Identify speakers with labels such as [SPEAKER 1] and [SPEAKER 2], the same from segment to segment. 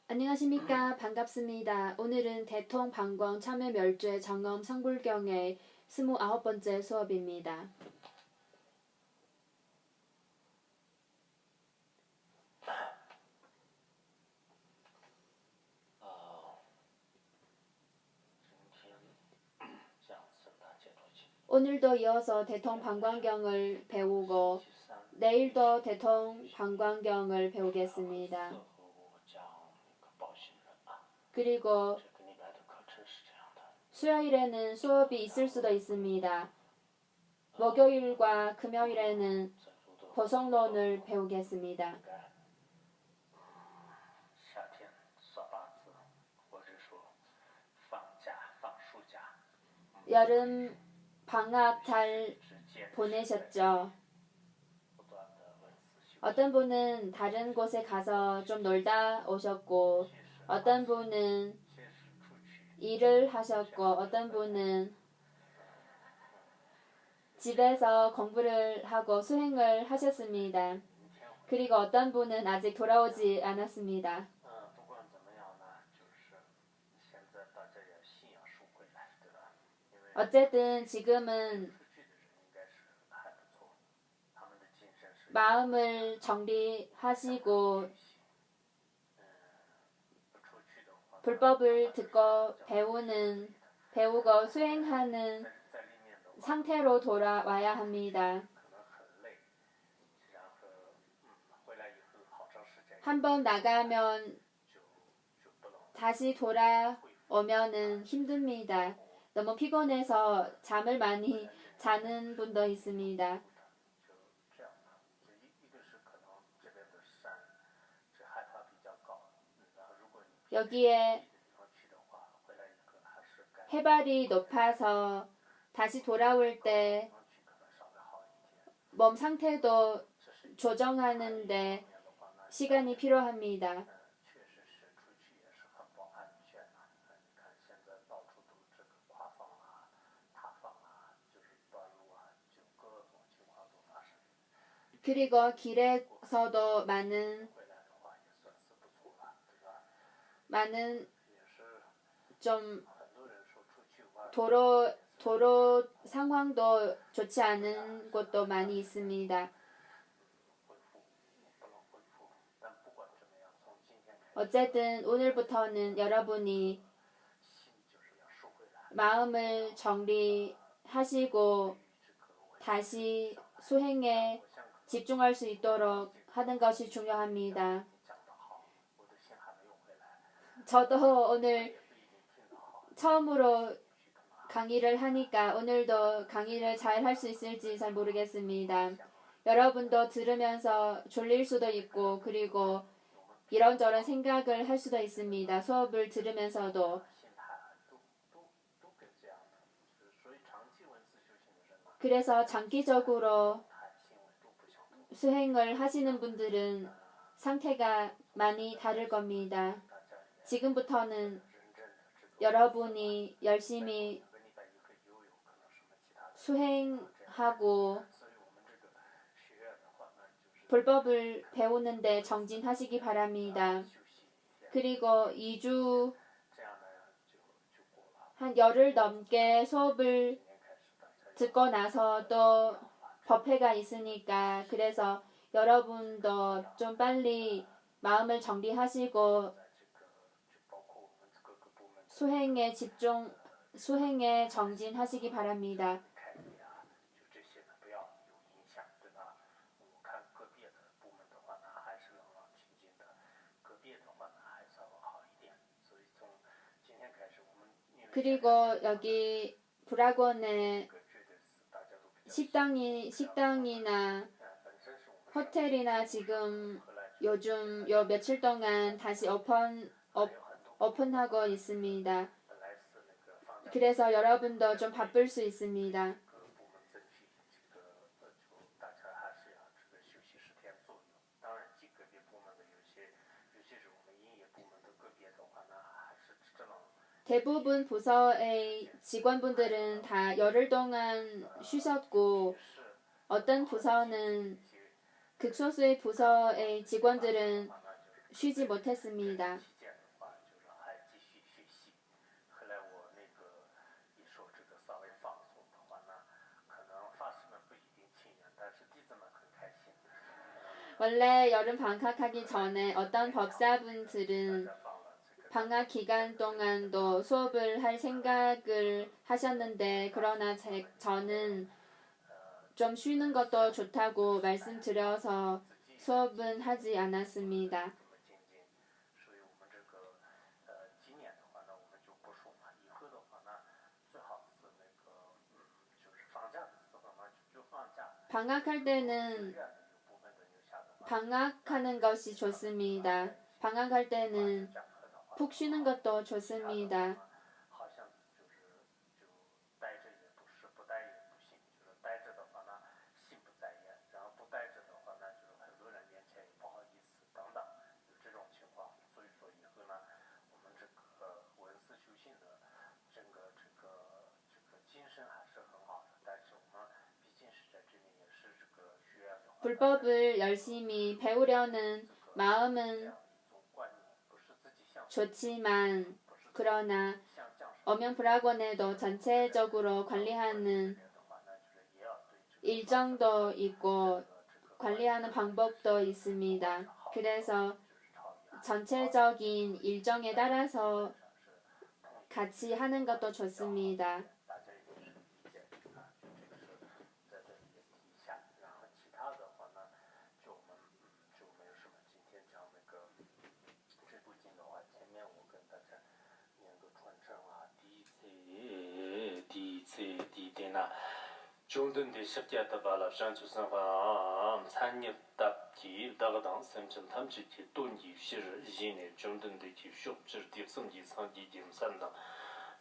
[SPEAKER 1] 안녕하십니까. 반갑습니다. 오늘은 대통 방광 참여 멸죄 장엄 상불경의 29번째 수업입니다. 오늘도 이어서 대통 방광경을 배우고 내일도 대통 방광경을 배우겠습니다. 그리고 수요일에는 수업이 있을 수도 있습니다. 목요일과 금요일에는 보성론을 배우겠습니다. 여름 방학 잘 보내셨죠? 어떤 분은 다른 곳에 가서 좀 놀다 오셨고, 어떤 분은 일을 하셨고, 어떤 분은 집에서 공부를 하고 수행을 하셨습니다. 그리고 어떤 분은 아직 돌아오지 않았습니다. 어쨌든 지금은 마음을 정리하시고 불법을 듣고 배우고 수행하는 상태로 돌아와야 합니다. 한번 나가면 다시 돌아오면은 힘듭니다. 너무 피곤해서 잠을 많이 자는 분도 있습니다. 여기에 해발이 높아서 다시 돌아올 때 몸 상태도 조정하는데 시간이 필요합니다. 그리고 길에서도 많은 좀 도로 상황도 좋지 않은 곳도 많이 있습니다. 어쨌든 오늘부터는 여러분이 마음을 정리하시고 다시 수행에 집중할 수 있도록 하는 것이 중요합니다. 저도 오늘 처음으로 강의를 하니까 오늘도 강의를 잘 할 수 있을지 잘 모르겠습니다. 여러분도 들으면서 졸릴 수도 있고 그리고 이런저런 생각을 할 수도 있습니다. 수업을 들으면서도. 그래서 장기적으로 수행을 하시는 분들은 상태가 많이 다를 겁니다. 지금부터는 여러분이 열심히 수행하고 불법을 배우는데 정진하시기 바랍니다. 그리고 2주 한 열흘 넘게 수업을 듣고 나서 또 법회가 있으니까 그래서 여러분도 좀 빨리 마음을 정리하시고 수행에 정진하시기 바랍니다. 그리고 여기 불학원에 식당이나 호텔이나 지금 요즘 요 며칠 동안 다시 오픈하고 있습니다. 그래서 여러분도 좀 바쁠 수 있습니다. 대부분 부서의 직원분들은 다 열흘 동안 쉬셨고 어떤 부서는 극소수의 부서의 직원들은 쉬지 못했습니다. 원래 여름 방학하기 전에 어떤 법사분들은 방학 기간 동안도 수업을 할 생각을 하셨는데 그러나 저는 좀 쉬는 것도 좋다고 말씀드려서 수업은 하지 않았습니다. 방학할 때는 방학하는 것이 좋습니다. 방학할 때는 푹 쉬는 것도 좋습니다. 불법을 열심히 배우려는 마음은 좋지만 그러나 엄영불학원에도 전체적으로 관리하는 일정도 있고 관리하는 방법도 있습니다. 그래서 전체적인 일정에 따라서 같이 하는 것도 좋습니다.
[SPEAKER 2] 중등대 십자다 발라 산주선화 산입답기 다가당 삼천 탐지기 돈기 시르 이내 중등대 기쇼질 딥성기 상기 dim산다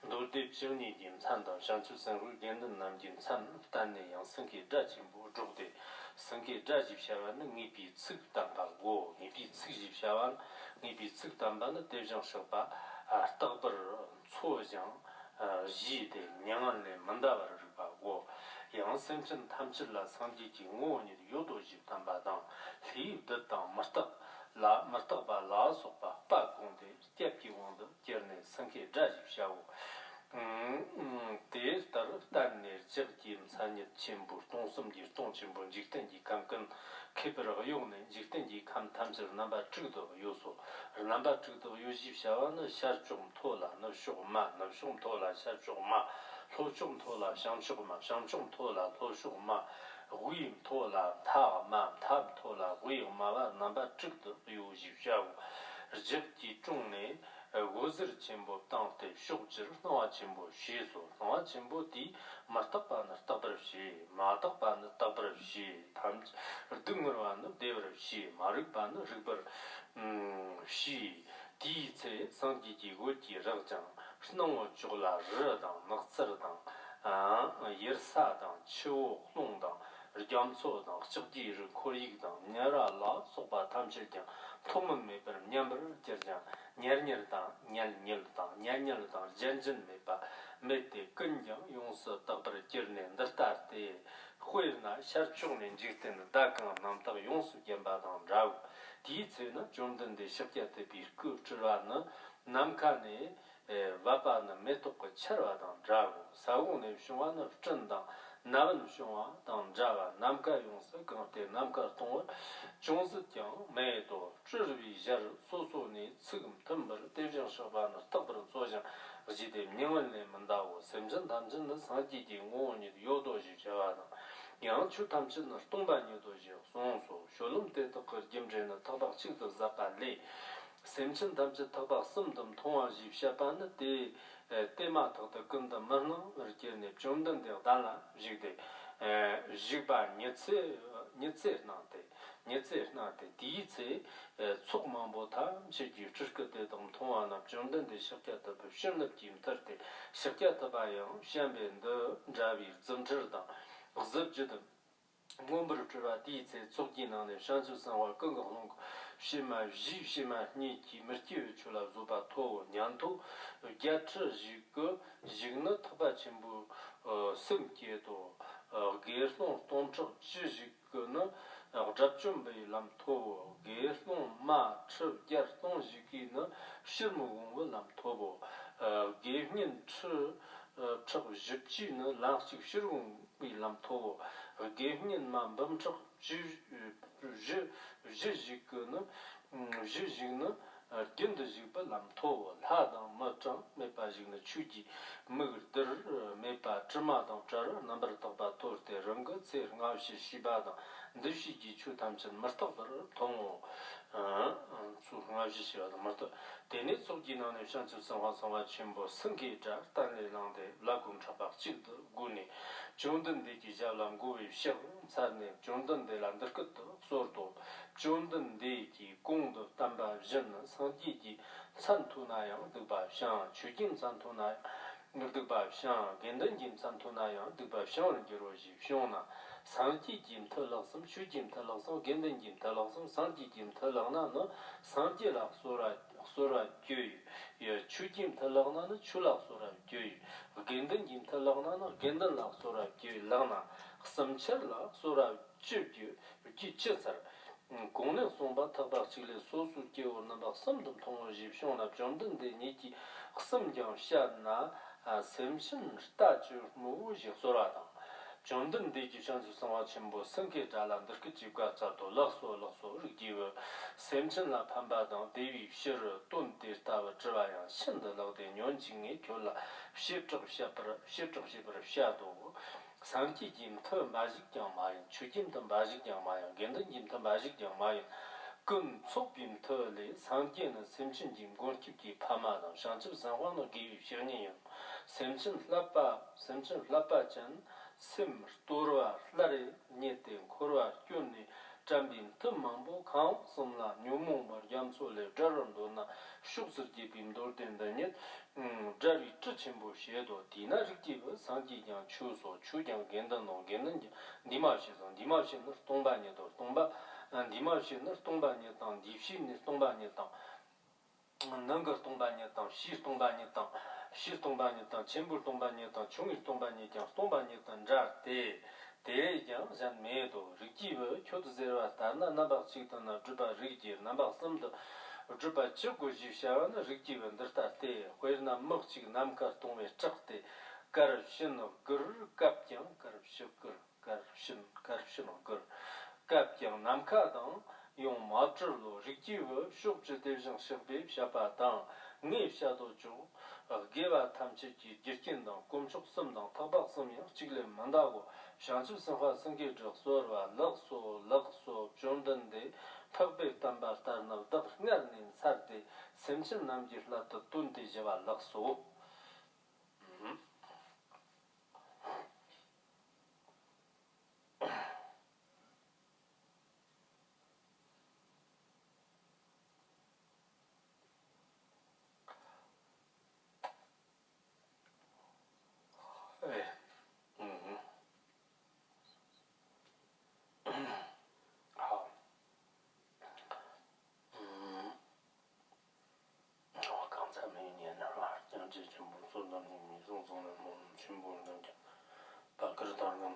[SPEAKER 2] 노대 정리 dim산다 산주선을 연는 남진 산 단내 양성기 자진부 조대 성기 자집샤와는 니비 측담바고 니비 측집샤와 니비 측담바는 대정서바 따버 초장 지대 냥안내 만다바를 바고 양생천 탐칠라 상지기 오니 요도집 담바당 리입드당 마스tak바 라속바 빠공데 떼피원도 결네 성계 자집샤고 데스터 단네 적팀 산여 침부 동섬지 동침부 직등기 강근 케버가 용네 직등기 감 탐질 남바 주도 요소 남바 주도 요집샤와는 샤좀 토라 너 쇼마 너 쇼좀 토라 샤좀마 소좀 토라 샹쇼마 샹좀 토라 소쇼마 위임 토라 타마 탑 토라 위임마와 남바 주도 요집샤고 적기 중네 고즈 쳔보 땅테 쇼질 노아 쳔보 시소 노아 쳔보 디 마스타파나 스타브르시 마타파나 스타브르시 탐 등으로는 데브르시 마르파나 르버 시 디체 상기기 고티 럭장 스노모 줄라 르당 낙서당 예르사당 초 홍당 르겸소당 적디르 코리기당 냐라라 소바 탐실당 통문 메버 냠버 저장 냐르냐르당 냐르냐르당 냐냐르당 전전 메바 메테 근정 용서 답버 저네 더스타테 회나 샤충네 직ten 다강 남다 용수 gem바당 라우 디츠는 좀든데 쉽게때 비크 줄라는 남칸에 와바는 메토코 차라당 라우 사고네 숑와는 전당 나는 숑와 당 자와 남가 용서 그때 남가 동을 종스경 매도 주르비자르 소소니 지금 덤버 대정 서바는 답을 조정 어지데 명원내 만다고 sem전 담전의 사기기 오니 요도지 자와는 양추 담전의 동반요도지 송소 쇼름때도 그 gem제는 타박치도 자발리 sem전 담전 타박 섬덤 통화지 샤반의 테마토도 근데 만나 이렇게 좀던데 달라 지데 지바 니체나테 디체 속만보다 지지 주스크데 동 통화나 좀던데 쉽게도 쉽는 팀터데 쉽게도 봐요 샴벤도 자비 점저다 즈브지도 몸을 주라 디체 속기나네 šan주상화更更 시마 지시마 니키 머티우 줄라 조바 토 냥토 갸츠 지고 지그너 타바 침부 심케도 게르송 톤초 지지고는 잡좀베 람토 게르송 마츠 게르송 지기는 실무공 람토보 게르닌 츠 첩 집지는 랑식 실공 람토 개인만 범적 지지지는 지지는 견드지바 남토 하당 마장 메바지는 추지 먹을 메바 즈마당 자르 넘버 떡바 토르테 랑거 세르가시 시바당 드시지 추탐천 마스터버 통오 수가시 시바당 마스터 데니 속기나네 šan츠 상화 상화 첨보 승기자 단레랑데 라군 차박 지도 구니 존든데 기자람 고위 셔 사네 존든데 란더 끝도 소르도 존든데 기 공도 담바 전 상기기 산투나양 드바 샹 추진 산투나 드바 샹 겐던진 산투나양 드바 샹 기로지 숑나 상기진 털럭섬 추진 털럭섬 겐던진 털럭섬 상기진 털럭나노 상기라 소라 교유 예 추진 털럭나노 추락 소라 교유 겐던진 털럭나노 겐던락 소라 교유 라나 섬철라 소라 쥐규 지치서 공능 송바 타바치를 소수 교원나 섬도 통로지 쇼나 정든데 니기 섬경 샤나 샘신 스타주 무우지 소라다 정든데 기šan츠 상화 첨보 성계 자람들 그 집과 자도 럭소 리기ව 샘신라 판바당 대위 시르 돈데스타와 지와야 신들로데 년징이 교라 시적시버시버시버샤도 상기짐터 마직장마연 추짐터 마직장마연 겐든짐터 마직장마연 근 속빔터리 상계는 샘신짐 고르키기 파마당 상집 상황의 기유 시연이요 샘신 라빠전 샘 도르와 라리 니테 코르와 균니 잠빈 틈망보 강 somla 뇽몽버 ям솔레 저런도나 슈스지 빔돌된다니 저리 쯔침보 시에도 디나직티브 상기장 추소 추장 겐던노 겐는지 니마시는 동반에도 동바 니마시는 동반에 땅 디시는 동반에 땅 능거 동반에 땅 시 동반에 땅 시 동반에 땅 전부 동반에 땅 중일 동반에 땅 동반에 땅 자대 대장 잔매도 리기브 초드제와 다나 나박식도나 주바 리기 나박섬도 주바 치고지샤나 리기벤더타테 회나 먹식 남카 동에 짝대 가르신노 그 갑장 가르시거 가르신노 그 갑장 남카당 용 마트로 리기브 쇼트 대장 셔베 샤바당 녜샤도 주 게바 탐치기 지킨당 꼼촉섬당 타박섬이야 지금 만다고 샹츠 생화 생계적 소르와 럭소 존던데 턱배 담바스타나 덕냐는 사르데 샘신 남지라도 돈데제와 럭소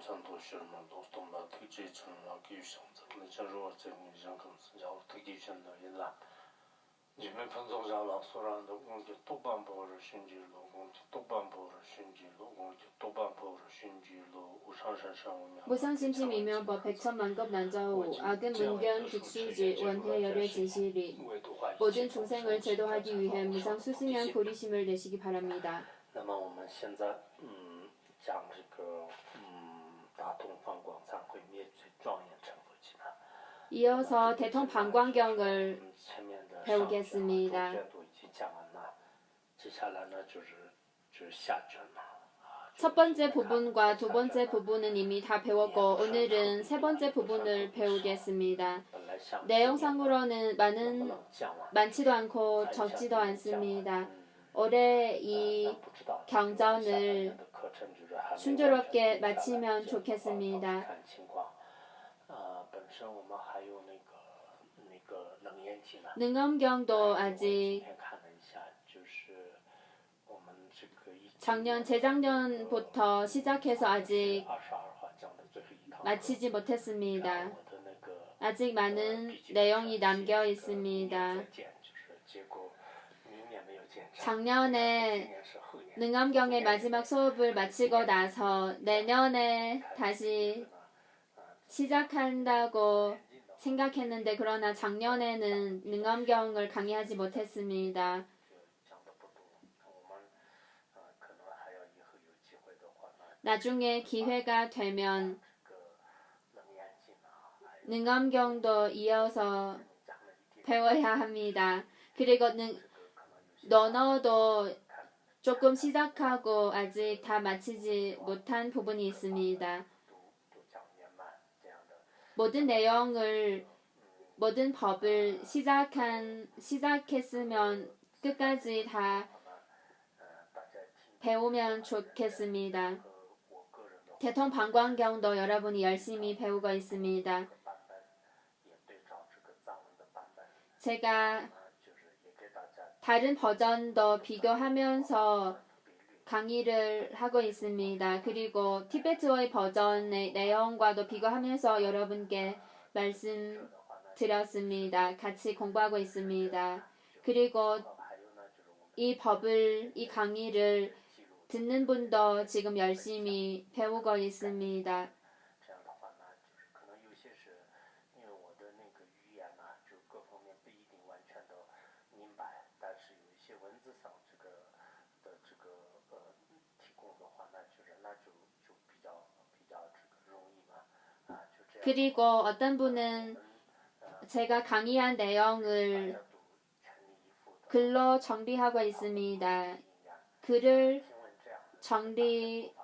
[SPEAKER 2] 산도 실만 도스동바 특지천라 기유상자는 전로원적인 정금선자로 특기션들이다. 지금 평소자라 소란도 공기 똑반보를 신질로 공기 똑반보를 신질로 공기 똑반보를 신질로 우상산상오며
[SPEAKER 1] 무상심심이명법 백천만급 난자후 악은 문견 직수지 원해 열의 진실이 모든 중생을 제도하기 위해 무상수승한 고리심을 내시기 바랍니다.
[SPEAKER 2] 那么我们现在讲这个大同方广忏悔灭罪庄严成佛经
[SPEAKER 1] 이어서 대통방광경을 배우겠습니다. 첫 번째 부분과 두 번째 부분은 이미 다 배웠고 오늘은 세 번째 부분을 배우겠습니다. 내용상으로는 많지도 않고 적지도 않습니다. 올해 이 경전을 순조롭게 마치면 좋겠습니다. 능엄경도 아직 작년 재작년부터 시작해서 아직 마치지 못했습니다. 아직 많은 내용이 남겨 있습니다. 작년에 능엄경의 마지막 수업을 마치고 나서 내년에 다시 시작한다고 생각했는데 그러나 작년에는 능엄경을 강의하지 못했습니다. 나중에 기회가 되면 능엄경도 이어서 배워야 합니다. 그리고 언어도 조금 시작하고 아직 다 마치지 못한 부분이 있습니다. 모든 법을 시작했으면 끝까지 다 배우면 좋겠습니다. 대통 방광경도 여러분이 열심히 배우고 있습니다. 제가 다른 버전도 비교하면서 강의를 하고 있습니다. 그리고 티베트어의 버전의 내용과도 비교하면서 여러분께 말씀드렸습니다. 같이 공부하고 있습니다. 그리고 이 강의를 듣는 분도 지금 열심히 배우고 있습니다. 그리고 어떤 분은 제가 강의한 내용을 글로 정리하고 있습니다. 글을 정리하면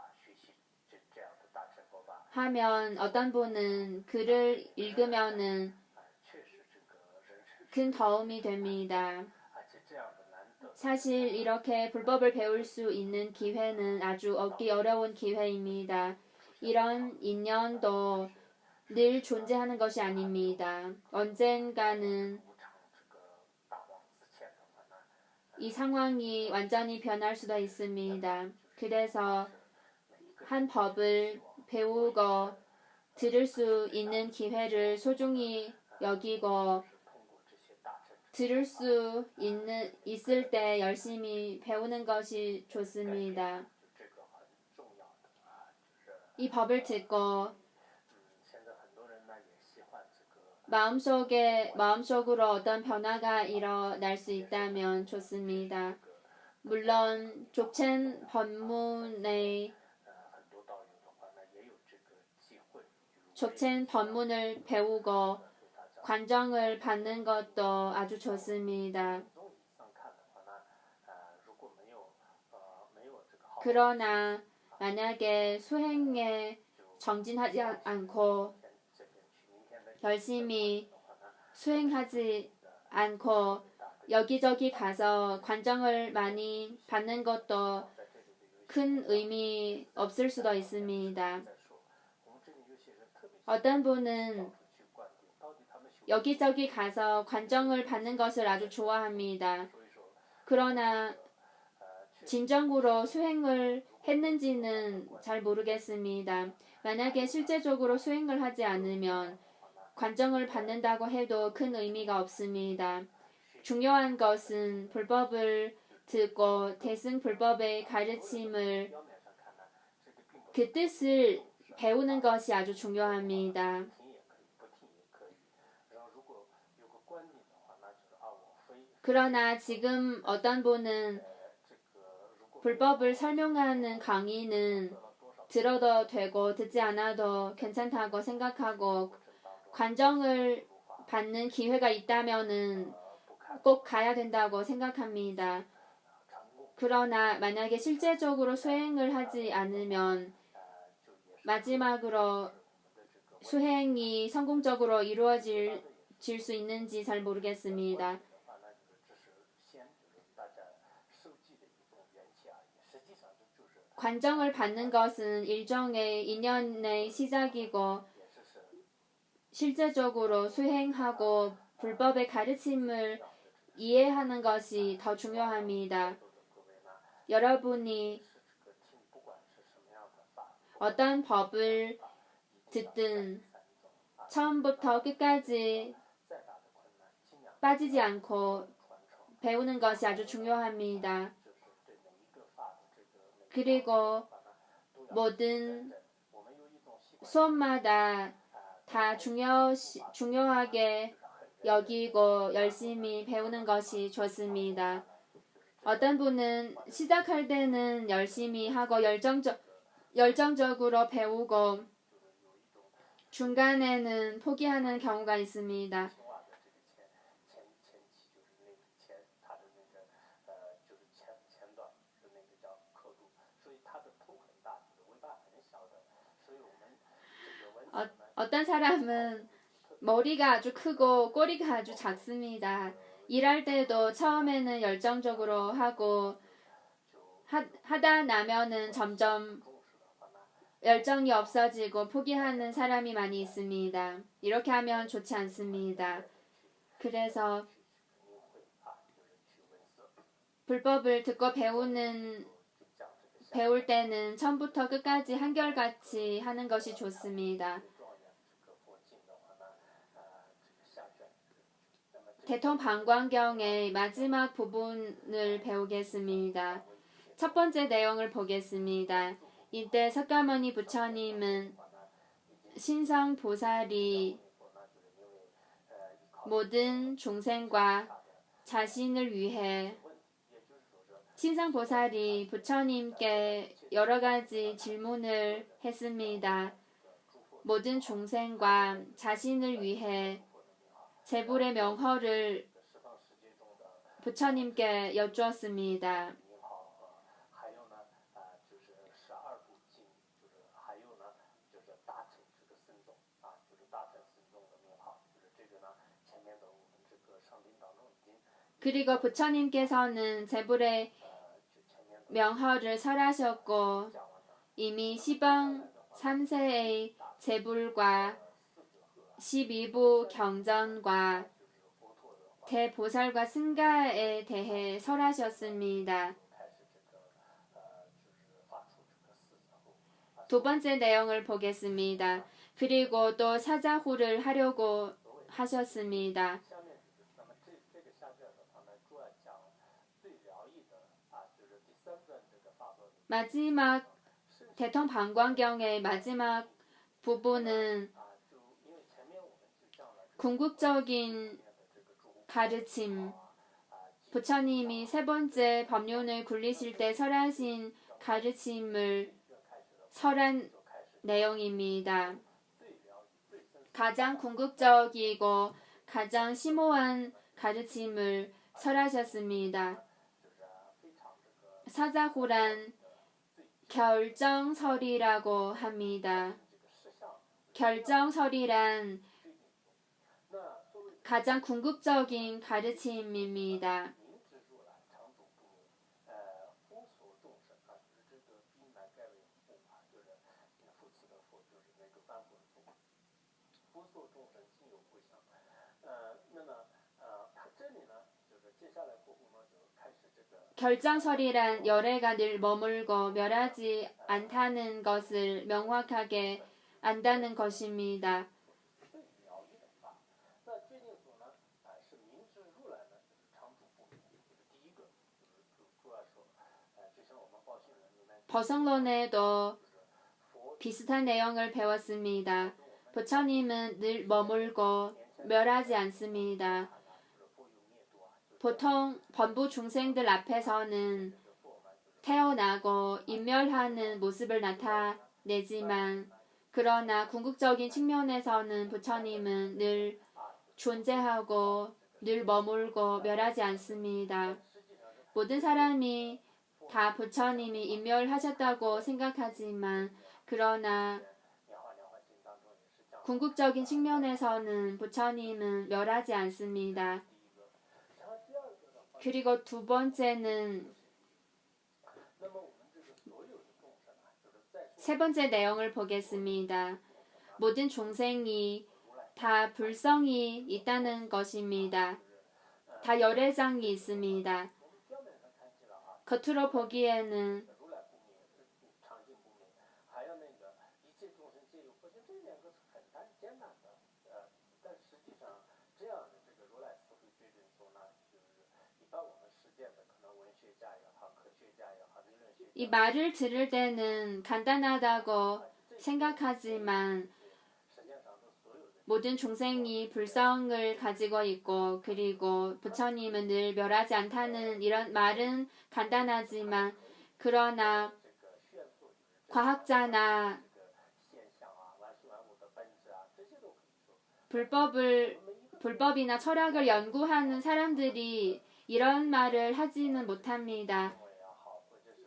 [SPEAKER 1] 어떤 분은 글을 읽으면은 큰 도움이 됩니다. 사실 이렇게 불법을 배울 수 있는 기회는 아주 얻기 어려운 기회입니다. 이런 인연도 늘 존재하는 것이 아닙니다. 언젠가는 이 상황이 완전히 변할 수도 있습니다. 그래서 한 법을 배우고 들을 수 있는 기회를 소중히 여기고 들을 수 있을 때 열심히 배우는 것이 좋습니다. 이 법을 듣고 마음속으로 어떤 변화가 일어날 수 있다면 좋습니다. 물론 족첸 법문을 배우고 관정을 받는 것도 아주 좋습니다. 그러나 만약에 수행에 정진하지 않고 열심히 수행하지 않고 여기저기 가서 관정을 많이 받는 것도 큰 의미 없을 수도 있습니다. 어떤 분은 여기저기 가서 관정을 받는 것을 아주 좋아합니다. 그러나 진정으로 수행을 했는지는 잘 모르겠습니다. 만약에 실제적으로 수행을 하지 않으면 관정을 받는다고 해도 큰 의미가 없습니다. 중요한 것은 불법을 듣고 대승불법의 가르침을 그 뜻을 배우는 것이 아주 중요합니다. 그러나 지금 어떤 분은 불법을 설명하는 강의는 들어도 되고 듣지 않아도 괜찮다고 생각하고 관정을 받는 기회가 있다면은 꼭 가야 된다고 생각합니다. 그러나 만약에 실제적으로 수행을 하지 않으면 마지막으로 수행이 성공적으로 이루어질 수 있는지 잘 모르겠습니다. 관정을 받는 것은 일종의 인연의 시작이고 실제적으로 수행하고 불법의 가르침을 이해하는 것이 더 중요합니다. 여러분이 어떤 법을 듣든 처음부터 끝까지 빠지지 않고 배우는 것이 아주 중요합니다. 그리고 모든 수업마다 다 중요하게 여기고 열심히 배우는 것이 좋습니다. 어떤 분은 시작할 때는 열심히 하고 열정적으로 배우고 중간에는 포기하는 경우가 있습니다. 어떤 사람은 머리가 아주 크고 꼬리가 아주 작습니다. 일할 때도 처음에는 열정적으로 하고 하다 나면은 점점 열정이 없어지고 포기하는 사람이 많이 있습니다. 이렇게 하면 좋지 않습니다. 그래서 불법을 듣고 배울 때는 처음부터 끝까지 한결같이 하는 것이 좋습니다. 대통방광경의 마지막 부분을 배우겠습니다. 첫 번째 내용을 보겠습니다. 이때 석가모니 부처님은 신성보살이 모든 종생과 자신을 위해 신성보살이 부처님께 여러 가지 질문을 했습니다. 모든 종생과 자신을 위해 제불의 명허를 부처님께 여쭈었습니다. 그리고 부처님께서는 제불의 명허를 설하셨고 이미 시방 3세의 제불과 12부 경전과 대보살과 승가에 대해 설하셨습니다. 두 번째 내용을 보겠습니다. 그리고 또 사자후를 하려고 하셨습니다. 마지막 대통방광경의 마지막 부분은 궁극적인 가르침, 부처님이 세 번째 법륜을 굴리실 때 설하신 가르침을 설한 내용입니다. 가장 궁극적이고 가장 심오한 가르침을 설하셨습니다. 사자후란 결정설이라고 합니다. 결정설이란 가장 궁극적인 가르침입니다. 결정설이란 열애가 늘 머물고 멸하지 않다는 것을 명확하게 안다는 것입니다. 버성론에도 비슷한 내용을 배웠습니다. 부처님은 늘 머물고 멸하지 않습니다. 보통 범부 중생들 앞에서는 태어나고 인멸하는 모습을 나타내지만 그러나 궁극적인 측면에서는 부처님은 늘 존재하고 늘 머물고 멸하지 않습니다. 모든 사람이 다 부처님이 인멸하셨다고 생각하지만 그러나 궁극적인 측면에서는 부처님은 멸하지 않습니다. 그리고 두 번째는 세 번째 내용을 보겠습니다. 모든 종생이 다 불성이 있다는 것입니다. 다 열애장이 있습니다. 겉으로 보기에는 이 말을 들을 때는 간단하다고 생각하지만 모든 중생이 불성을 가지고 있고 그리고 부처님은 늘 멸하지 않다는 이런 말은 간단하지만 그러나 과학자나 불법이나 철학을 연구하는 사람들이 이런 말을 하지는 못합니다.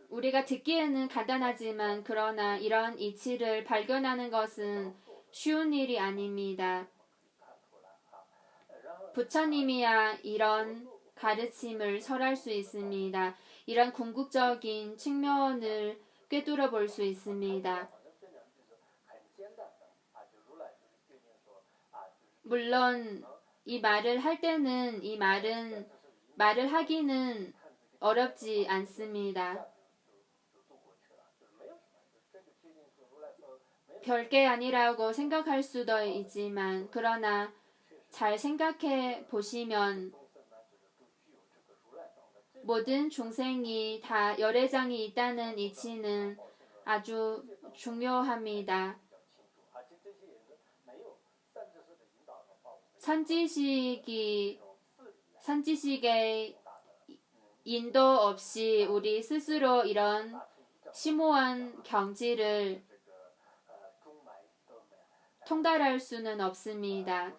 [SPEAKER 1] 우리가 듣기에는 간단하지만 그러나 이런 이치를 발견하는 것은 쉬운 일이 아닙니다. 부처님이야 이런 가르침을 설할 수 있습니다. 이런 궁극적인 측면을 꿰뚫어 볼 수 있습니다. 물론 이 말을 할 때는 말을 하기는 어렵지 않습니다. 별게 아니라고 생각할 수도 있지만 그러나 잘 생각해 보시면 모든 중생이 다 열애장이 있다는 이치는 아주 중요합니다. 선지식의 인도 없이 우리 스스로 이런 심오한 경지를 통달할 수는 없습니다.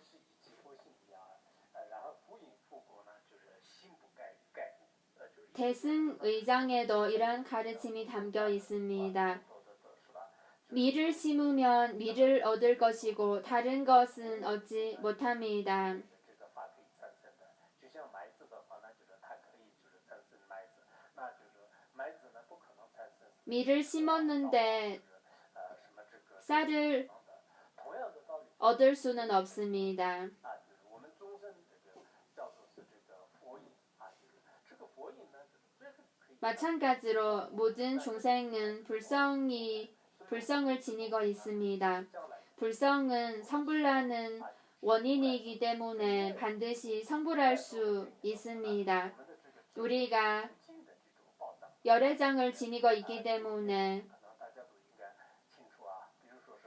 [SPEAKER 1] 대승의장에도 이런 가르침이 담겨 있습니다. 미를 심으면 미를 얻을 것이고 다른 것은 얻지 못합니다. 미를 심었는데 쌀을 얻을 수는 없습니다. 마찬가지로 모든 중생은 불성을 지니고 있습니다. 불성은 성불나는 원인이기 때문에 반드시 성불할 수 있습니다. 우리가 열애장을 지니고 있기 때문에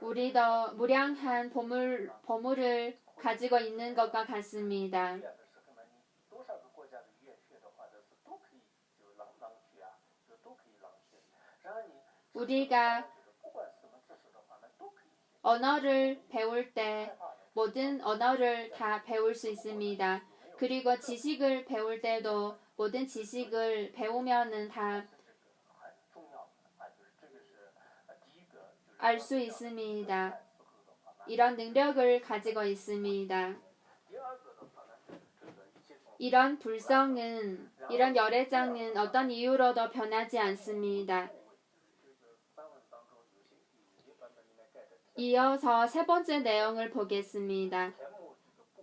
[SPEAKER 1] 우리도 무량한 보물을 가지고 있는 것과 같습니다. 우리가 언어를 배울 때 모든 언어를 다 배울 수 있습니다. 그리고 지식을 배울 때도 모든 지식을 배우면은 다 알 수 있습니다. 이런 능력을 가지고 있습니다. 이런 불성은, 이런 열애장은 어떤 이유로도 변하지 않습니다. 이어서 세 번째 내용을 보겠습니다.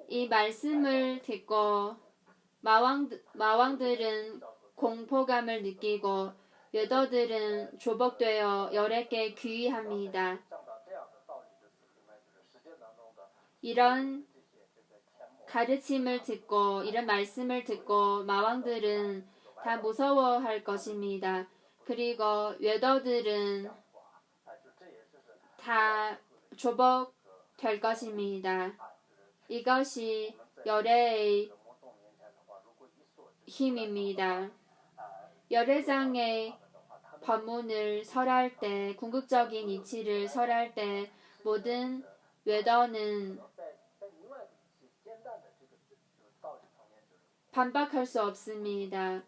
[SPEAKER 1] 이 말씀을 듣고 마왕들은 공포감을 느끼고 외도들은 조복되어 열애께 귀의합니다. 이런 가르침을 듣고 이런 말씀을 듣고 마왕들은 다 무서워할 것입니다. 그리고 외도들은 다 조복될 것입니다. 이것이 열애의 힘입니다. 열애장의 법문을 설할 때, 궁극적인 이치를 설할 때 모든 외도는 반박할 수 없습니다.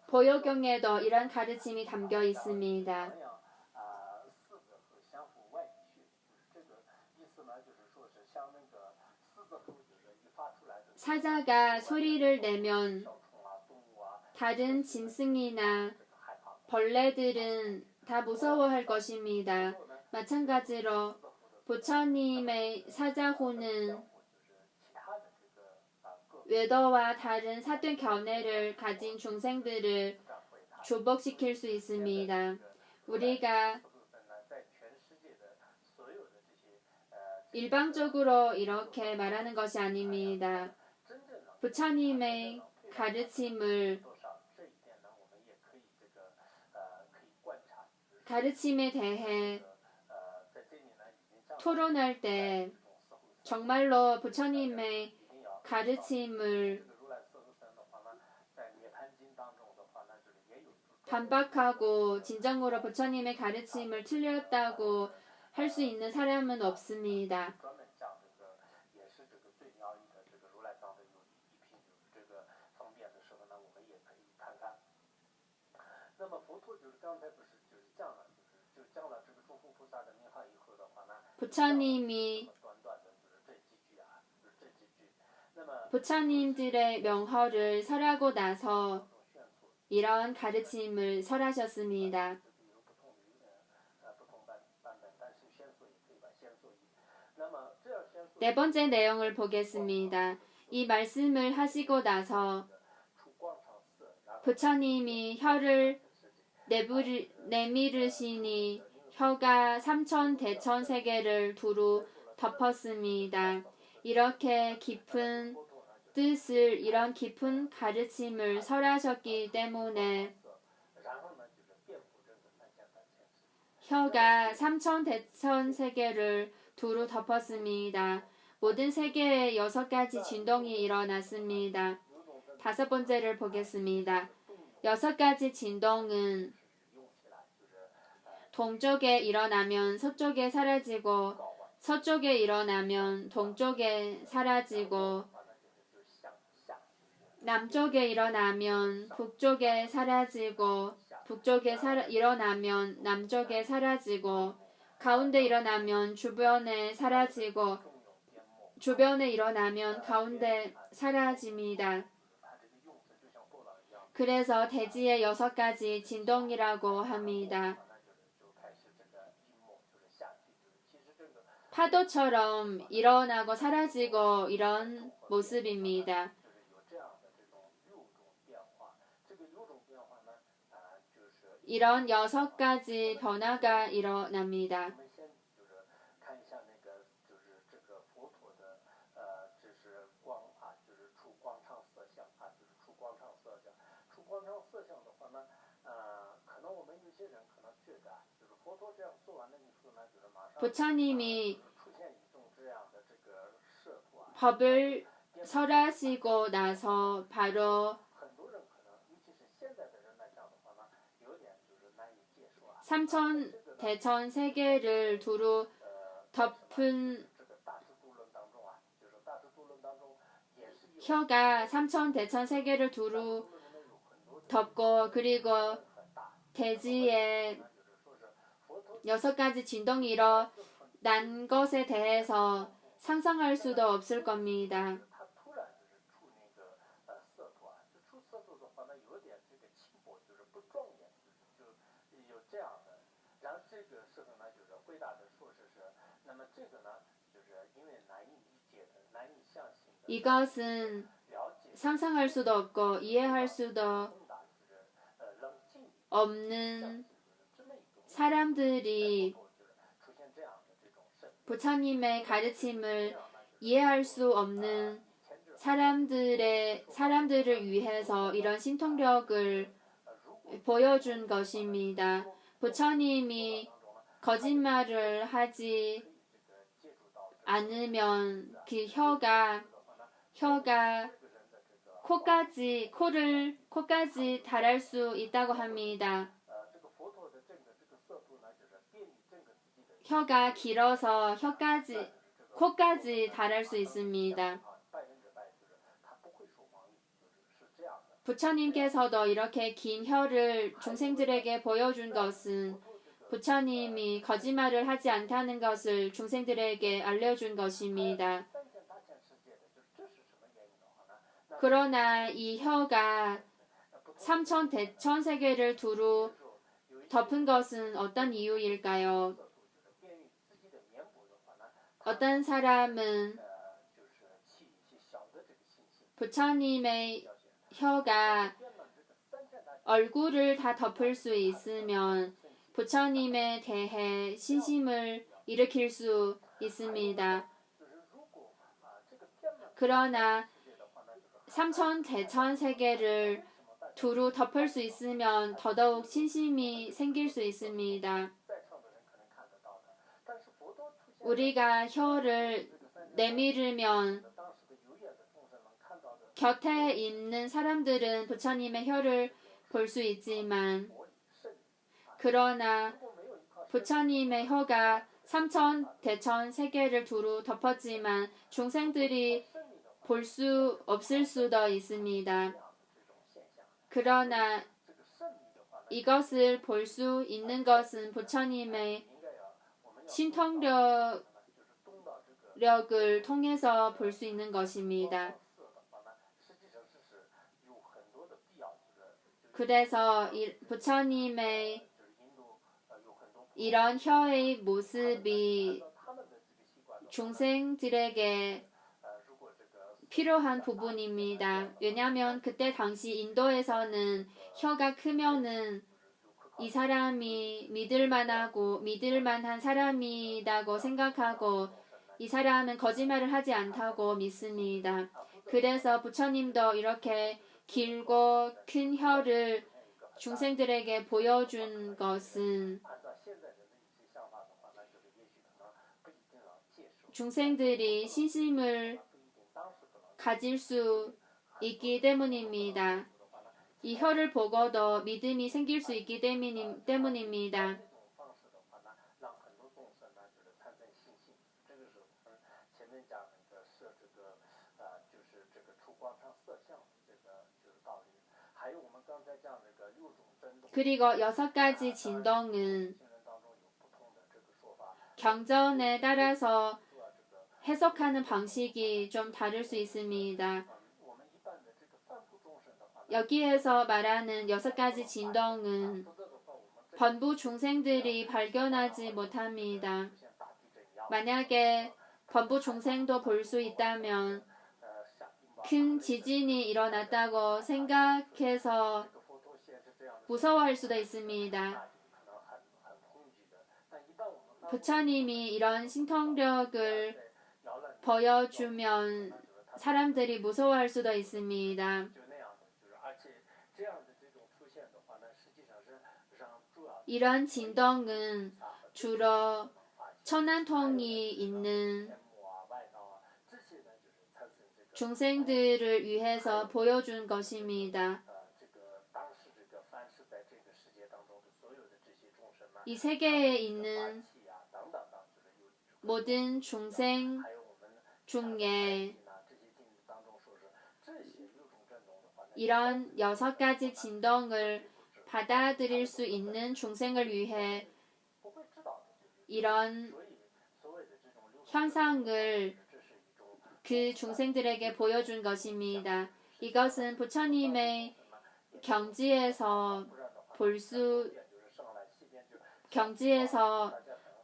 [SPEAKER 1] 보요경에도 이런 가르침이 담겨 있습니다. 사자가 소리를 내면 다른 짐승이나 벌레들은 다 무서워할 것입니다. 마찬가지로 부처님의 사자호는 외도와 다른 사된 견해를 가진 중생들을 조복시킬 수 있습니다. 우리가 일방적으로 이렇게 말하는 것이 아닙니다. 부처님의 가르침에 대해 토론할 때 정말로 부처님의 가르침을 반박하고 진정으로 부처님의 가르침을 틀렸다고 할 수 있는 사람은 없습니다. 부처님들의 명허를 설하고 나서 이런 가르침을 설하셨습니다. 네 번째 내용을 보겠습니다. 이 말씀을 하시고 나서 부처님이 혀를 내밀으시니 혀가 삼천대천세계를 두루 덮었습니다. 이렇게 깊은 뜻을, 이런 깊은 가르침을 설하셨기 때문에 혀가 삼천대천세계를 두루 덮었습니다. 모든 세계에 6가지 진동이 일어났습니다. 5번째를 보겠습니다. 6가지 진동은 동쪽에 일어나면 서쪽에 사라지고, 서쪽에 일어나면 동쪽에 사라지고, 남쪽에 일어나면 북쪽에 사라지고, 북쪽에 일어나면 남쪽에 사라지고, 가운데 일어나면 주변에 사라지고, 주변에 일어나면 가운데 사라집니다. 그래서 대지의 6가지 진동이라고 합니다. 파도처럼 일어나고 사라지고 이런 모습입니다. 이런 6가지 변화가 일어납니다. 부처님이 법을 설하시고 나서 바로 삼천대천세계를 두루 덮은 혀가 삼천대천세계를 두루 덮고, 그리고 대지에 6가지 진동이 일어난 것에 대해서 상상할 수도 없을 겁니다. 이것은 상상할 수도 없고 이해할 수도 없는 사람들이 부처님의 가르침을 이해할 수 없는 사람들을 위해서 이런 신통력을 보여준 것입니다. 부처님이 거짓말을 하지 않으면 그 혀가 코까지 달할 수 있다고 합니다. 혀가 길어서 코까지 달할 수 있습니다. 부처님께서도 이렇게 긴 혀를 중생들에게 보여준 것은 부처님이 거짓말을 하지 않다는 것을 중생들에게 알려준 것입니다. 그러나 이 혀가 삼천대천세계를 두루 덮은 것은 어떤 이유일까요? 어떤 사람은 부처님의 혀가 얼굴을 다 덮을 수 있으면 부처님에 대해 신심을 일으킬 수 있습니다. 그러나 삼천 대천 세계를 두루 덮을 수 있으면 더더욱 신심이 생길 수 있습니다. 우리가 혀를 내밀으면 곁에 있는 사람들은 부처님의 혀를 볼 수 있지만 그러나 부처님의 혀가 삼천 대천 세계를 두루 덮었지만 중생들이 볼 수 없을 수도 있습니다. 그러나 이것을 볼 수 있는 것은 부처님의 신통력을 통해서 볼 수 있는 것입니다. 그래서 부처님의 이런 혀의 모습이 중생들에게 필요한 부분입니다. 왜냐하면 그때 당시 인도에서는 혀가 크면은 이 사람이 믿을만한 사람이라고 생각하고 이 사람은 거짓말을 하지 않다고 믿습니다. 그래서 부처님도 이렇게 길고 큰 혀를 중생들에게 보여준 것은 중생들이 신심을 가질 수 있기 때문입니다. 이 혀를 보고도 믿음이 생길 수 있기 때문입니다. 그리고 6가지 진동은 경전에 따라서 해석하는 방식이 좀 다를 수 있습니다. 여기에서 말하는 6가지 진동은 번부 중생들이 발견하지 못합니다. 만약에 번부 중생도 볼 수 있다면 큰 지진이 일어났다고 생각해서 무서워할 수도 있습니다. 부처님이 이런 신통력을 보여주면 사람들이 무서워할 수도 있습니다. 이런 진동은 주로 천안통이 있는 중생들을 위해서 보여준 것입니다. 이 세계에 있는 모든 중생 중에 이런 6가지 진동을 받아들일 수 있는 중생을 위해 이런 현상을 그 중생들에게 보여준 것입니다. 이것은 부처님의 경지에서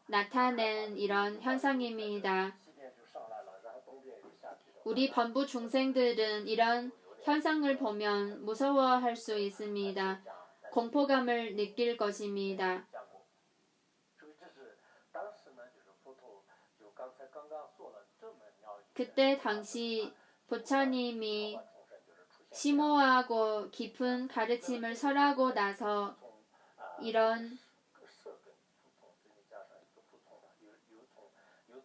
[SPEAKER 1] 나타낸 이런 현상입니다. 우리 번부 중생들은 이런 현상을 보면 무서워할 수 있습니다. 공포감을 느낄 것입니다. 그때 당시 부처님이 심오하고 깊은 가르침을 설하고 나서 이런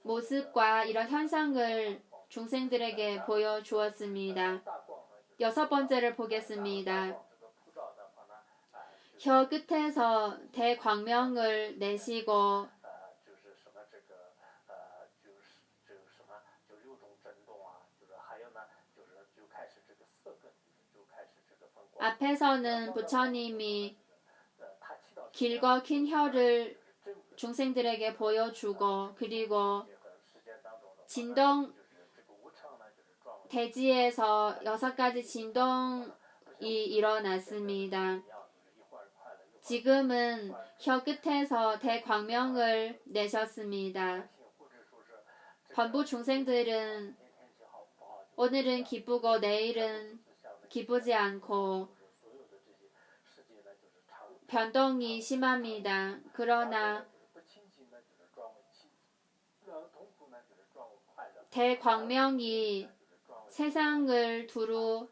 [SPEAKER 1] 모습과 이런 현상을 중생들에게 보여주었습니다. 6번째를 보겠습니다. 혀 끝에서 대광명을 내시고 앞에서는 부처님이 길고 긴 혀를 중생들에게 보여주고 그리고 진동 대지에서 6가지 진동이 일어났습니다. 지금은 혀 끝에서 대광명을 내셨습니다. 번부 중생들은 오늘은 기쁘고 내일은 기쁘지 않고 변동이 심합니다. 그러나 대광명이 세상을 두루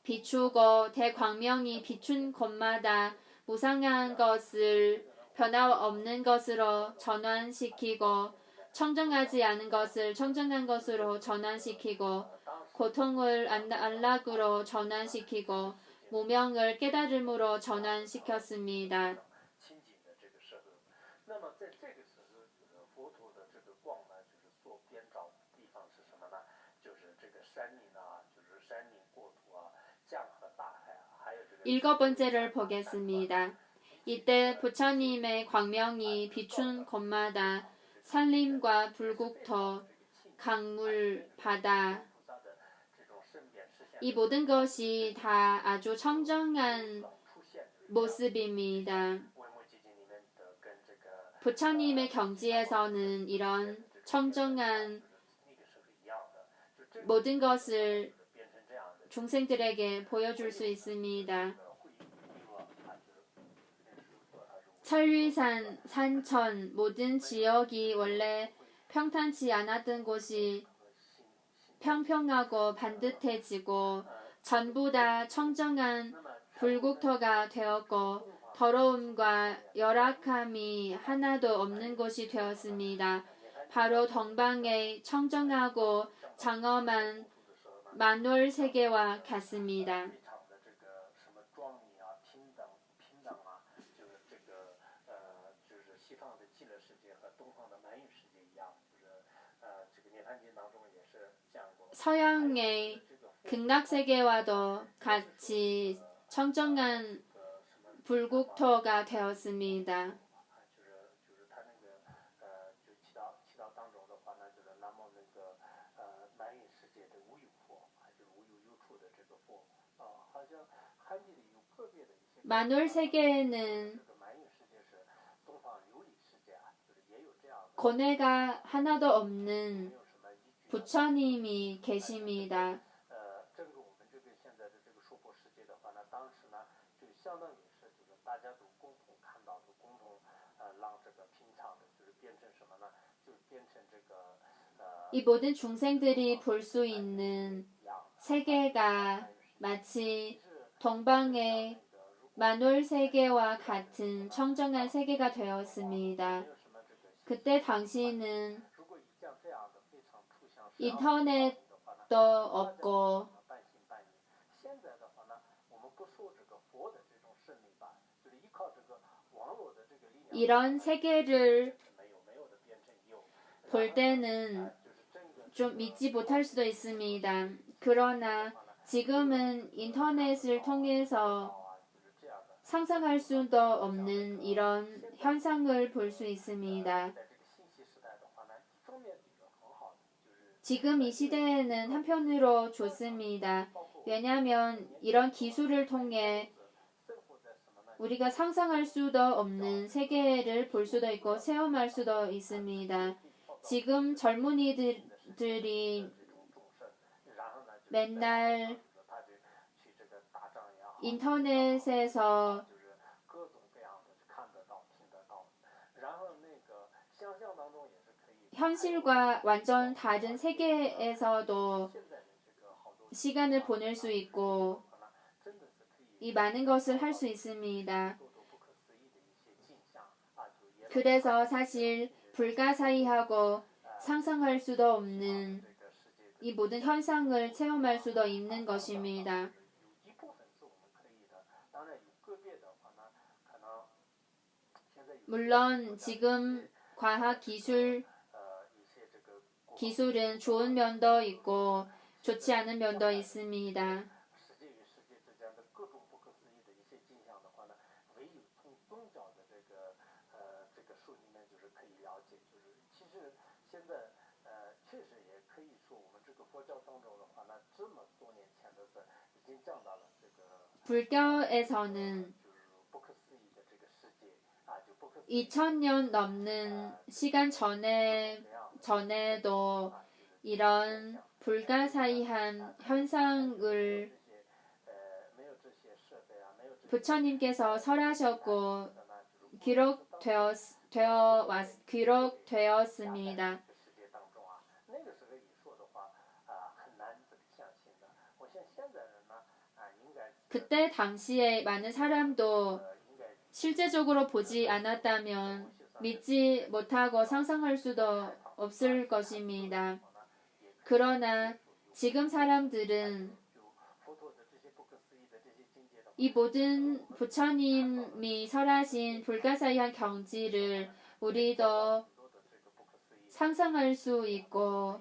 [SPEAKER 1] 비추고 대광명이 비춘 곳마다 무상한 것을 변화없는 것으로 전환시키고 청정하지 않은 것을 청정한 것으로 전환시키고 고통을 안락으로 전환시키고 무명을 깨달음으로 전환시켰습니다.
[SPEAKER 2] 亲近的这个社会。那么在这个时候，佛陀的这个光呢，就是所边照的地方是什么呢？就是这个山林啊，就是山林国土啊，江河大海啊，还有这个。
[SPEAKER 1] 일곱 번째를 보겠습니다. 이때 부처님의 광명이 비춘 곳마다 산림과 불국토, 강물, 바다 이 모든 것이 다 아주 청정한 모습입니다. 부처님의 경지에서는 이런 청정한 모든 것을 중생들에게 보여줄 수 있습니다. 철위산, 산천 모든 지역이 원래 평탄치 않았던 곳이 평평하고 반듯해지고 전부 다 청정한 불국토가 되었고 더러움과 열악함이 하나도 없는 곳이 되었습니다. 바로 동방의 청정하고 장엄한 만월 세계와 같습니다. 서양의 극락세계와도 같이 청정한 불국토가 되었습니다. 만월 세계에는 고뇌가 하나도 없는 부처님이 계십니다. 이 모든 중생들이 볼 수 있는 세계가 마치 동방의 만월 세계와 같은 청정한 세계가 되었습니다. 그때 당시는 인터넷도 없고 이런 세계를 볼 때는 좀 믿지 못할 수도 있습니다. 그러나 지금은 인터넷을 통해서 상상할 수도 없는 이런 현상을 볼 수 있습니다. 지금 이 시대에는 한편으로 좋습니다. 왜냐하면 이런 기술을 통해 우리가 상상할 수도 없는 세계를 볼 수도 있고 체험할 수도 있습니다. 지금 젊은이들이 맨날 인터넷에서 현실과 완전 다른 세계에서도 시간을 보낼 수 있고 이 많은 것을 할 수 있습니다. 그래서 사실 불가사의하고 상상할 수도 없는 이 모든 현상을 체험할 수도 있는 것입니다. 물론 지금 과학 기술은 좋은 면도 있고 좋지 않은 면도 있습니다. 불교에서는 2000년 넘는 시간 전에도 이런 불가사의한 현상을 부처님께서 설하셨고 기록되었습니다. 그때 당시에 많은 사람도 실제적으로 보지 않았다면 믿지 못하고 상상할 수도 없을 것입니다. 그러나 지금 사람들은 이 모든 부처님이 설하신 불가사의한 경지를 우리도 상상할 수 있고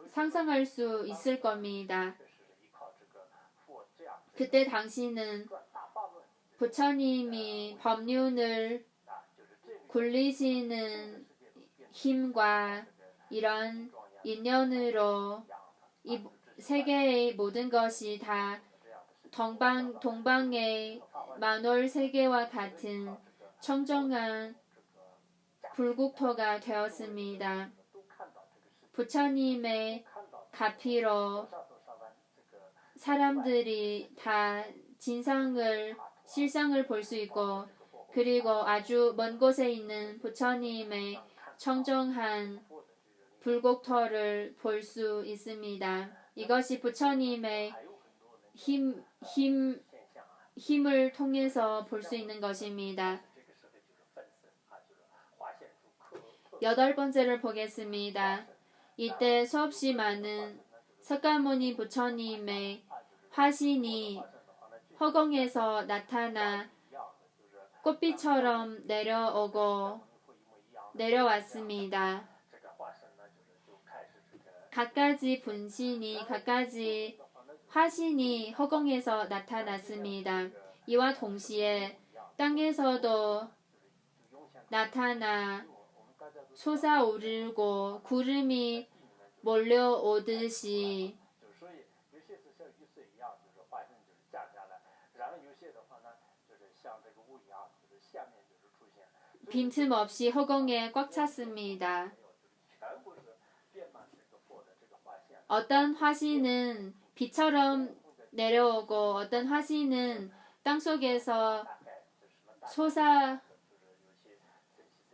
[SPEAKER 1] 상상할 수 있을 겁니다. 그때 당시는 부처님이 법륜을 굴리시는 힘과 이런 인연으로 이 세계의 모든 것이 다 동방의 만월 세계와 같은 청정한 불국토가 되었습니다. 부처님의 가피로 사람들이 다 실상을 볼 수 있고 그리고 아주 먼 곳에 있는 부처님의 청정한 불국토를 볼 수 있습니다. 이것이 부처님의 힘을 통해서 볼 수 있는 것입니다. 8번째를 보겠습니다. 이때 수없이 많은 석가모니 부처님의 화신이 허공에서 나타나 꽃비처럼 내려왔습니다. 갖가지 분신이 갖가지 화신이 허공에서 나타났습니다. 이와 동시에 땅에서도 나타나 솟아오르고 구름이 몰려오듯이 빈틈없이 허공에 꽉 찼습니다. 어떤 화신은 비처럼 내려오고 어떤 화신은 땅속에서 솟아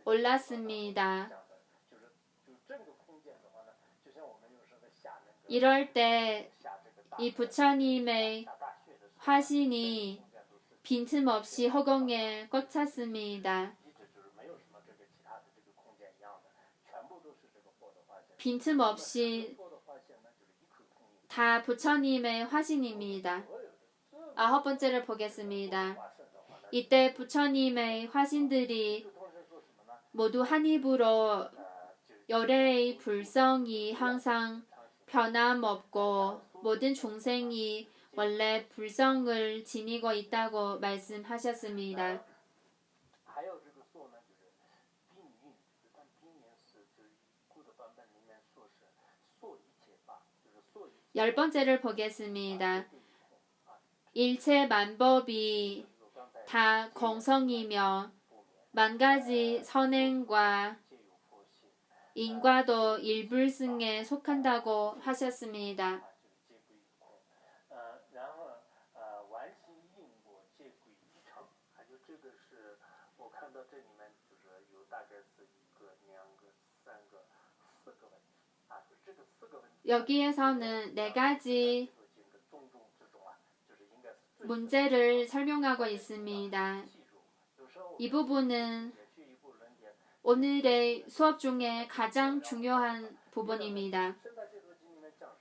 [SPEAKER 1] 올랐습니다. 이럴 때 이 부처님의 화신이 빈틈없이 허공에 꽉 찼습니다. 빈틈없이 다 부처님의 화신입니다. 9번째를 보겠습니다. 이때 부처님의 화신들이 모두 한 입으로 열애의 불성이 항상 변함없고 모든 중생이 원래 불성을 지니고 있다고 말씀하셨습니다. 10번째를 보겠습니다. 일체 만법이 다 공성이며 만가지 선행과 인과도 일불승에 속한다고 하셨습니다. 여기에서는 4가지 문제를 설명하고 있습니다. 이 부분은 오늘의 수업 중에 가장 중요한 부분입니다.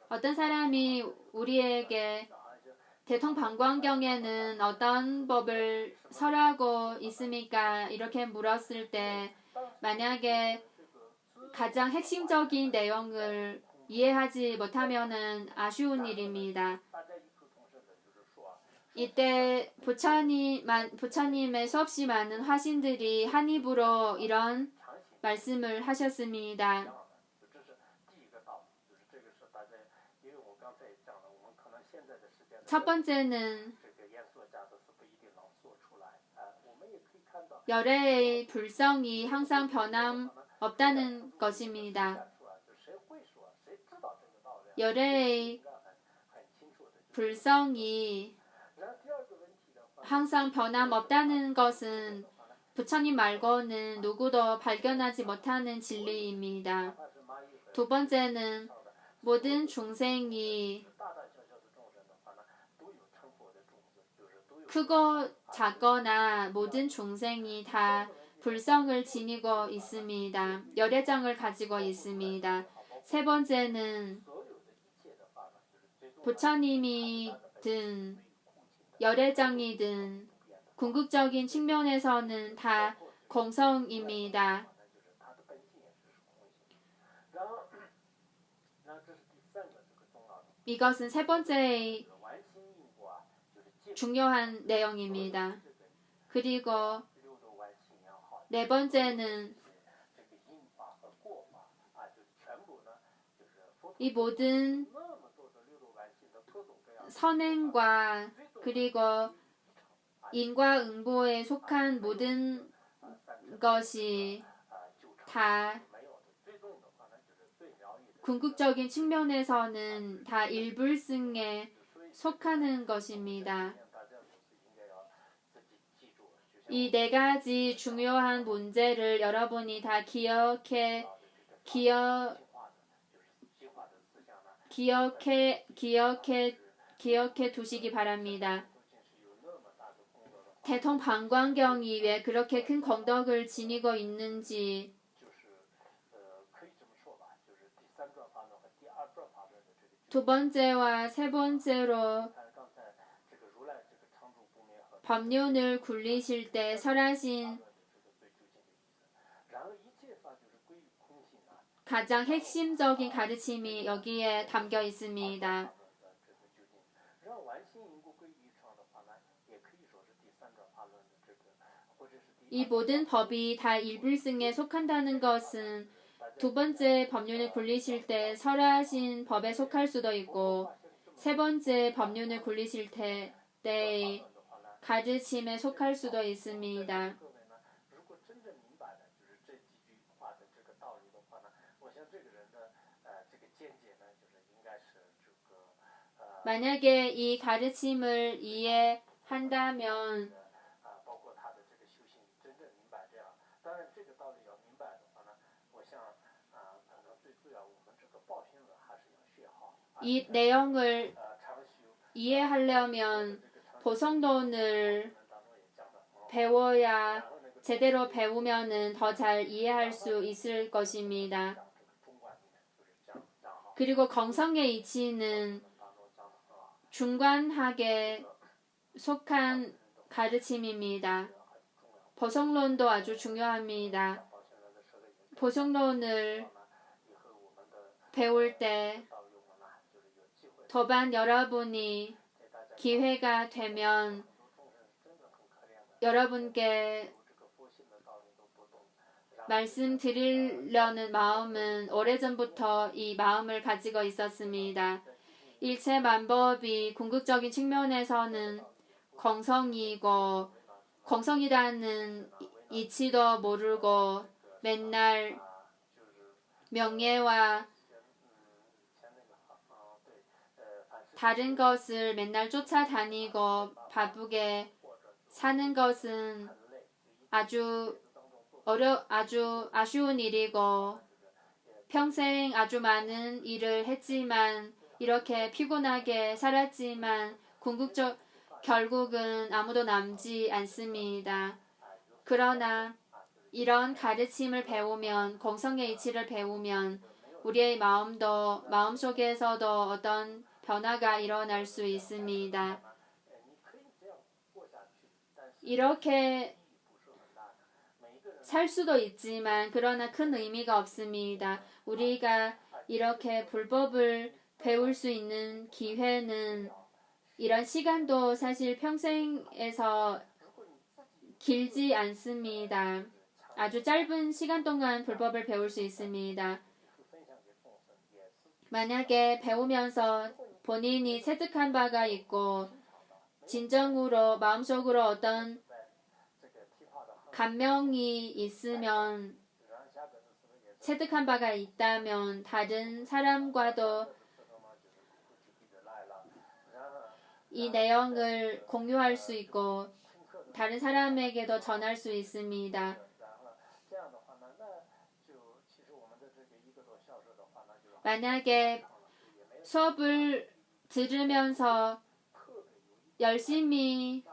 [SPEAKER 1] 어떤 사람이 우리에게 대통방광경에는 어떤 법을 설하고 있습니까? 이렇게 물었을 때 만약에 가장 핵심적인 내용을 이해하지 못하면 아쉬운 일입니다. 이때 부처님의 수없이 많은 화신들이 한 입으로 이런 말씀을 하셨습니다. 첫 번째는 열애의 불성이 항상 변함없다는 것입니다. 열애의 불성이 항상 변함없다는 것은 부처님 말고는 누구도 발견하지 못하는 진리입니다. 두 번째는 모든 중생이
[SPEAKER 2] 大大小小的众生的话呢，都有成佛的种子，就是都有
[SPEAKER 1] 크고 작거나 모든 중생이 다 불성을 지니고 있습니다. 열애장을 가지고 있습니다. 세 번째는
[SPEAKER 2] 所有的一切的话呢，就是最终
[SPEAKER 1] 부처님이든 열애장이든 궁극적인 측면에서는 다 공성입니다.
[SPEAKER 2] 就是它的本性也是空性。然后这是第三个这个重要的，
[SPEAKER 1] 이것은 세 번째
[SPEAKER 2] 完心因果啊，就是借
[SPEAKER 1] 중요한 내용입니다. 그리고
[SPEAKER 2] 六度完心也好，
[SPEAKER 1] 네 번째는
[SPEAKER 2] 这个因法和过法啊，就全部呢，就是佛陀
[SPEAKER 1] 이 모든
[SPEAKER 2] 那么多的六度完心的各种各样的
[SPEAKER 1] 선행과 그리고 인과응보에 속한 모든 것이
[SPEAKER 2] 纠缠
[SPEAKER 1] 다
[SPEAKER 2] 没有的，最终的话呢，就是最疗愈的。
[SPEAKER 1] 궁극적인 측면에서는 다 일불승에 속하는 것입니다.
[SPEAKER 2] 大家都是应该要自己记住，就像
[SPEAKER 1] 이 네 가지 중요한 문제를 여러분이 다 기억해
[SPEAKER 2] 进化的，就是进化的思想呢，
[SPEAKER 1] 기억해 두시기 바랍니다.
[SPEAKER 2] 究竟是有那么大的功德的话，
[SPEAKER 1] 대통방광경이 왜 그렇게 큰功德을 지니고 있는지
[SPEAKER 2] 就是可以这么说吧，就是第三转法轮和第二转法轮的这个。
[SPEAKER 1] 두 번째와 세 번째로
[SPEAKER 2] 看刚才这个如来这个常住不灭和
[SPEAKER 1] 법륜을 굴리실 때 설하신
[SPEAKER 2] 这个最究竟的意思。然而一切法就是归于空性啊。
[SPEAKER 1] 가장 핵심적인 가르침이 여기에 담겨 있습니다.
[SPEAKER 2] 这个究竟，让完心因果归于常的话呢，也可以说是第三转法轮的这个，或者是第
[SPEAKER 1] 이 모든 법이 다 일불승에 속한다는 것은 두 번째 법륜을 굴리실 때 설하신 법에 속할 수도 있고 세 번째 법륜을 굴리실 때의 가르침에 속할 수도 있습니다.
[SPEAKER 2] 各位呢，如果真正明白了就是这几句话的这个道理的话呢，我想这个人的这个见解呢，就是应该是这个
[SPEAKER 1] 만약에 이 가르침을 이해한다면
[SPEAKER 2] 包括他的这个修行真正明白这样。当然这个道理要明白的话呢，我想可能最主要我们这个报心论还是要学好。
[SPEAKER 1] 이 내용을
[SPEAKER 2] 常修
[SPEAKER 1] 이해하려면 보성론을
[SPEAKER 2] 当中也讲的，
[SPEAKER 1] 배워야 제대로 배우면은 더 잘 이해할 수 있을 것입니다.
[SPEAKER 2] 这个中观里面就是讲好。
[SPEAKER 1] 그리고 공성의 이치는
[SPEAKER 2] 当中讲的很好，
[SPEAKER 1] 중관학에 속한 가르침입니다. 보성론도 아주 중요합니다.
[SPEAKER 2] 报心论的说的也
[SPEAKER 1] 보성론을
[SPEAKER 2] 以后我们的
[SPEAKER 1] 배울 때
[SPEAKER 2] 道友们呢，就是有机会
[SPEAKER 1] 도반 여러분이
[SPEAKER 2] 给大家
[SPEAKER 1] 기회가 되면
[SPEAKER 2] 众生真的很可怜的，
[SPEAKER 1] 여러분께
[SPEAKER 2] 这个佛性的道理都不懂。
[SPEAKER 1] 말씀드리려는 마음은 오래전부터 이 마음을 가지고 있었습니다. 일체만법이 궁극적인 측면에서는 공성이고 공성이라는 이치도 모르고 맨날 명예와 다른 것을 맨날 쫓아다니고 바쁘게 사는 것은 아주 아주 아쉬운 일이고 평생 아주 많은 일을 했지만 이렇게 피곤하게 살았지만 결국은 아무도 남지 않습니다. 그러나 이런 가르침을 배우면 공성의 이치를 배우면 우리의 마음속에서도 어떤 변화가 일어날 수 있습니다. 이렇게 살 수도 있지만 그러나 큰 의미가 없습니다. 우리가 이렇게 불법을 배울 수 있는 기회는 이런 시간도 사실 평생에서 길지 않습니다. 아주 짧은 시간 동안 불법을 배울 수 있습니다. 만약에 배우면서 본인이 체득한 바가 있고 진정으로 마음속으로 어떤 감명이 있으면 체득한 바가 있다면 다른 사람과도 이 내용을 공유할 수 있고 다른 사람에게도 전할 수 있습니다. 만약에 수업을 들으면서 열심히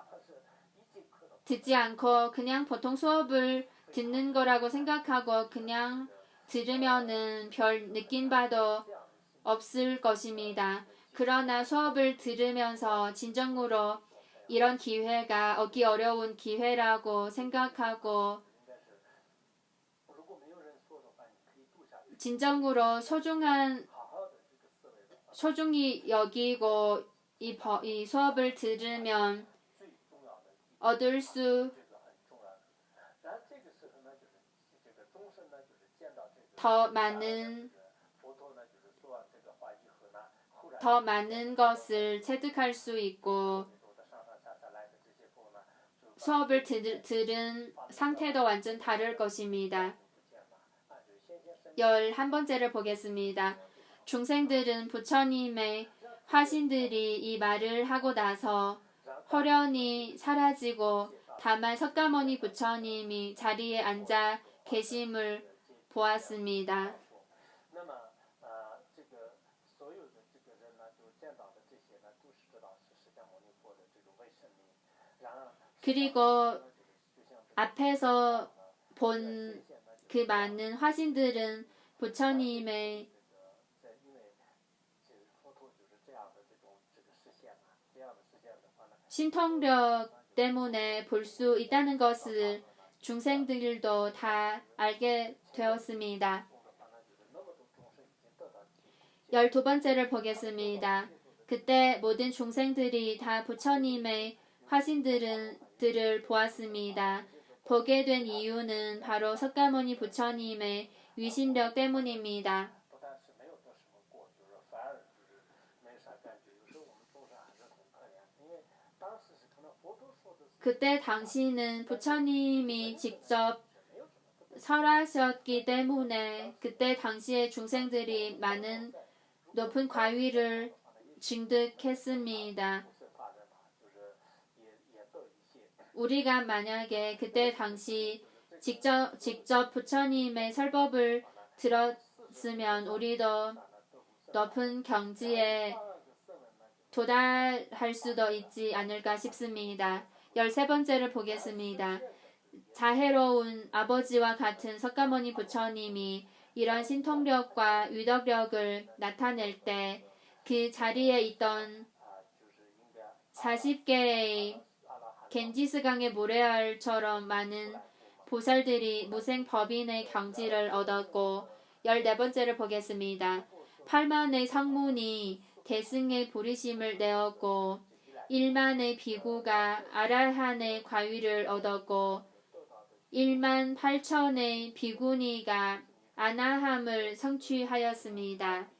[SPEAKER 1] 듣지 않고 그냥 보통 수업을 듣는 거라고 생각하고 그냥 들으면은 별 느낀 바도 없을 것입니다. 그러나 수업을 들으면서 진정으로 이런 기회가 얻기 어려운 기회라고 생각하고 진정으로 소중히 여기고 이 수업을 들으면 얻을 수 더 많은 것을 체득할 수 있고 수업을 들은 상태도 완전 다를 것입니다. 11번째를 보겠습니다. 중생들은 부처님의 화신들이 이 말을 하고 나서 호련히 사라지고 다만 석가모니 부처님이 자리에 앉아 계심을 보았습니다. 그리고 앞에서 본 그 많은 화신들은 부처님의 신통력 때문에 볼 수 있다는 것을 중생들도 다 알게 되었습니다. 12번째를 보겠습니다. 그때 모든 중생들이 다 부처님의 화신들을 보았습니다. 보게 된 이유는 바로 석가모니 부처님의 위신력 때문입니다. 그때 당시는 부처님이 직접 설하셨기 때문에 그때 당시의 중생들이 많은 높은 과위를 증득했습니다. 우리가 만약에 그때 당시 직접 부처님의 설법을 들었으면 우리도 높은 경지에 도달할 수도 있지 않을까 싶습니다. 13번째를 보겠습니다. 자애로운 아버지와 같은 석가모니 부처님이 이런 신통력과 위덕력을 나타낼 때 그 자리에 있던 40개의 겐지스강의 모래알처럼 많은 보살들이 무생법인의 경지를 얻었고 14번째를 보겠습니다. 8만의 성문이 대승의 부리심을 내었고 1만의 비구가 아라한의 과위를 얻었고 1만 8천의 비구니가 아나함을 성취하였습니다.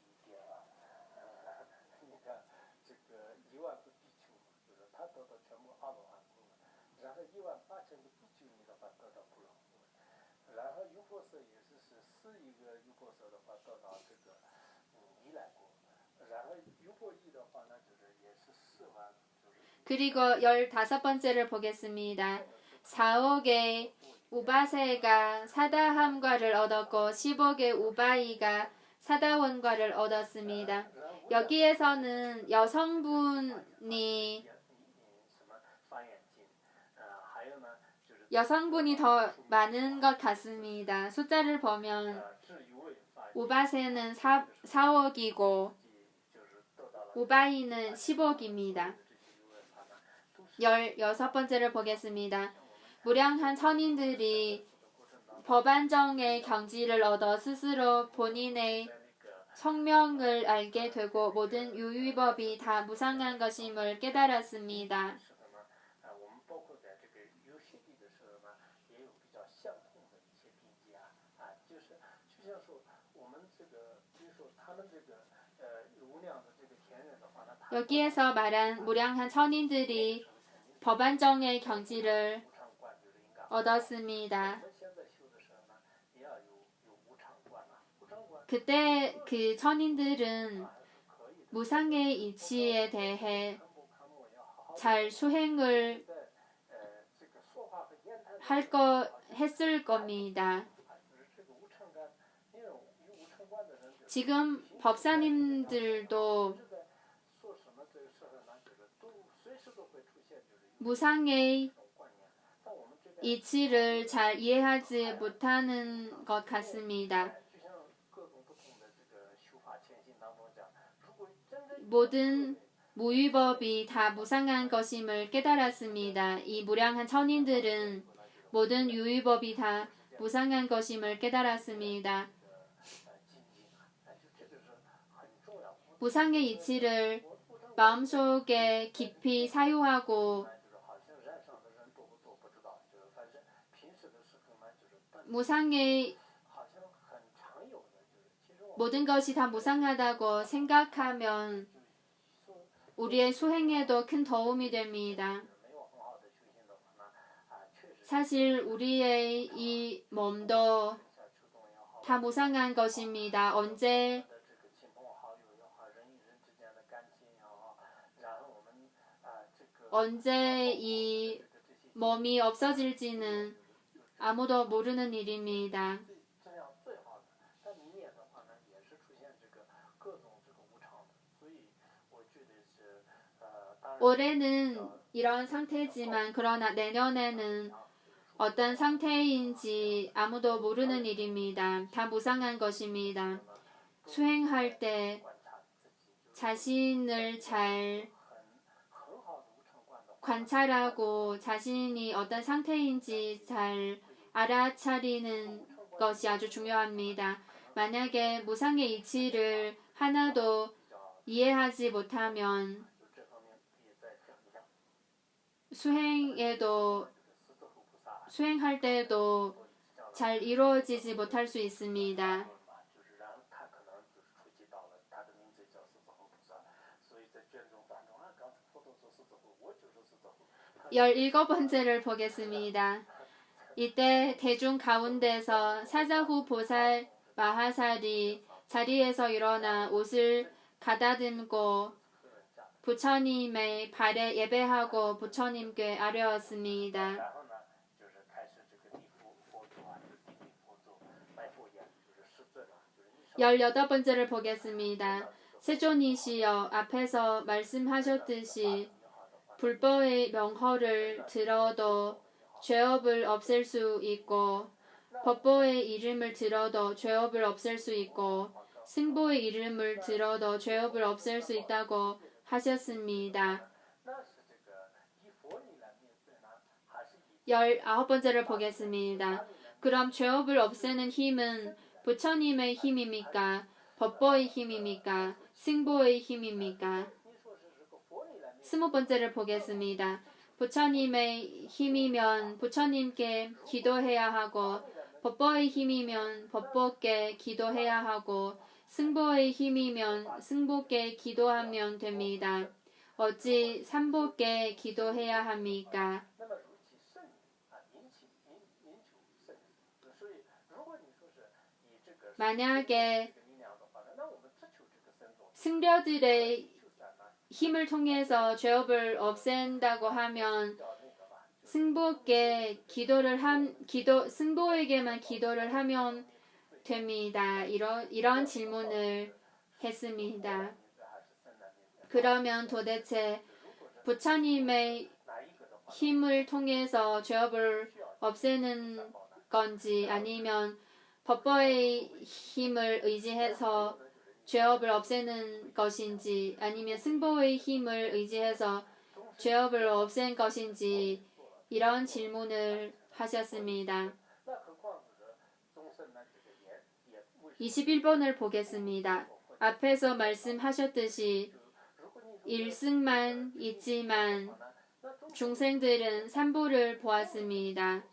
[SPEAKER 1] 그리고 15번째를 보겠습니다. 4억의 우바세가 사다함과를 얻었고 10억의 우바이가 사다원과를 얻었습니다. 여기에서는 여성분이 더 많은 것 같습니다. 숫자를 보면 우바세는 4억이고 우바이는 10억입니다. 16번째를 보겠습니다. 무량한 선인들이 법안정의 경지를 얻어 스스로 본인의 성명을 알게 되고 모든 유의법이 다 무상한 것임을 깨달았습니다. 여기에서 말한 무량한 선인들이 법안정의 경지를 얻었습니다. 그때 그 선인들은 무상의 이치에 대해 잘 수행을 했을 겁니다. 지금 법사님들도 무상의 이치를 잘 이해하지 못하는 것 같습니다. 모든 무위법이 다 무상한 것임을 깨달았습니다. 이 무량한 천인들은 모든 유위법이 다 무상한 것임을 깨달았습니다. 무상의 이치를 마음속에 깊이 사유하고 무상의 모든 것이 다 무상하다고 생각하면 우리의 수행에도 큰 도움이 됩니다. 사실 우리의 이 몸도 다 무상한 것입니다. 언제 이 몸이 없어질지는 아무도 모르는 일입니다. 올해는 이런 상태지만 그러나 내년에는 어떤 상태인지 아무도 모르는 일입니다. 다 무상한 것입니다. 수행할 때 자신을 잘 관찰하고 자신이 어떤 상태인지 잘 알아차리는 것이 아주 중요합니다. 만약에 무상의 이치를 하나도 이해하지 못하면 수행할 때도 잘 이루어지지 못할 수 있습니다. 17번째를 보겠습니다. 이때 대중 가운데서 사자후 보살 마하살이 자리에서 일어나 옷을 가다듬고 부처님의 발에 예배하고 부처님께 아뢰었습니다. 18번째를 보겠습니다. 세존이시여 앞에서 말씀하셨듯이 불법의 명호를 들어도 죄업을 없앨 수 있고 법보의 이름을 들어도 죄업을 없앨 수 있고 승보의 이름을 들어도 죄업을 없앨 수 있다고 하셨습니다. 19번째를 보겠습니다. 그럼 죄업을 없애는 힘은 부처님의 힘입니까? 법보의 힘입니까? 승보의 힘입니까? 20번째를 보겠습니다. 부처님의 힘이면 부처님께 기도해야 하고 법보의 힘이면 법보께 기도해야 하고 승보의 힘이면 승보께 기도하면 됩니다. 어찌 삼보께 기도해야 합니까? 만약에 승려들의 힘을 통해서 죄업을 없앤다고 하면 승보에게만 기도를 하면 됩니다. 이런 질문을 했습니다. 그러면 도대체 부처님의 힘을 통해서 죄업을 없애는 건지 아니면 법보의 힘을 의지해서 죄업을 없애는 것인지 아니면 승보의 힘을 의지해서 죄업을 없앤 것인지 이런 질문을 하셨습니다. 21번을 보겠습니다. 앞에서 말씀하셨듯이 일승만 있지만 중생들은 삼보를 보았습니다.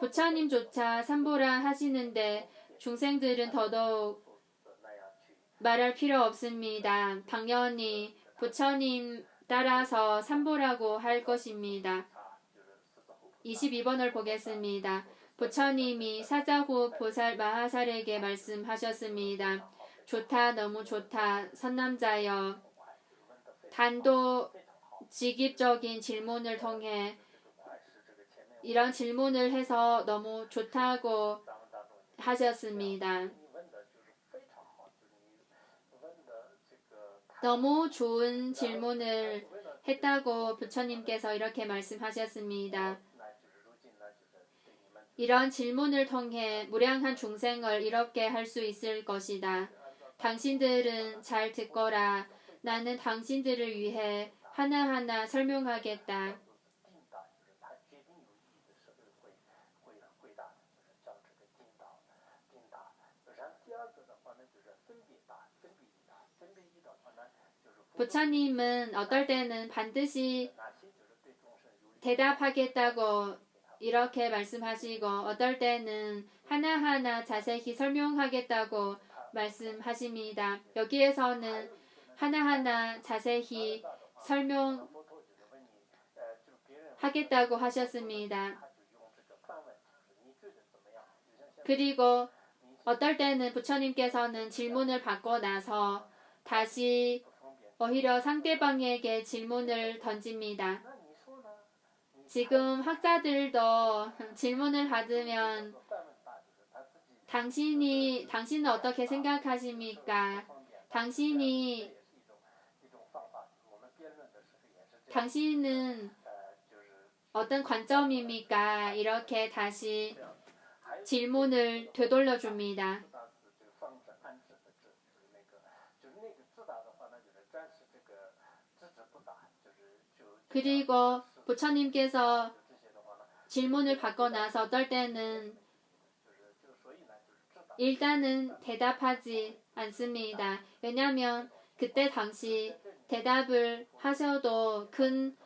[SPEAKER 1] 부처님조차 삼보라 하시는데 중생들은 더더욱 말할 필요 없습니다. 당연히 부처님 따라서 삼보라고 할 것입니다. 22번을 보겠습니다. 부처님이 사자후 보살 마하살에게 말씀하셨습니다. 좋다, 너무 좋다, 선남자여. 단도직입적인 질문을 통해 이런 질문을 해서 너무 좋다고 하셨습니다. 너무 좋은 질문을 했다고 부처님께서 이렇게 말씀하셨습니다. 이런 질문을 통해 무량한 중생을 이롭게 할 수 있을 것이다. 당신들은 잘 듣거라. 나는 당신들을 위해 하나하나 설명하겠다. 부처님은 어떨 때는 반드시 대답하겠다고 이렇게 말씀하시고 어떨 때는 하나하나 자세히 설명하겠다고 말씀하십니다. 여기에서는 하나하나 자세히 설명하겠다고 하셨습니다. 그리고 어떨 때는 부처님께서는 질문을 받고 나서 다시 오히려 상대방에게 질문을 던집니다. 지금 학자들도 질문을 받으면 당신은 어떻게 생각하십니까? 당신은 어떤 관점입니까? 이렇게 다시 질문을 되돌려 줍니다. 그리고 부처님께서 질문을 받고 나서 어떨 때는 일단은 대답하지 않습니다. 왜냐하면 그때 당시 대답을 하셔도 큰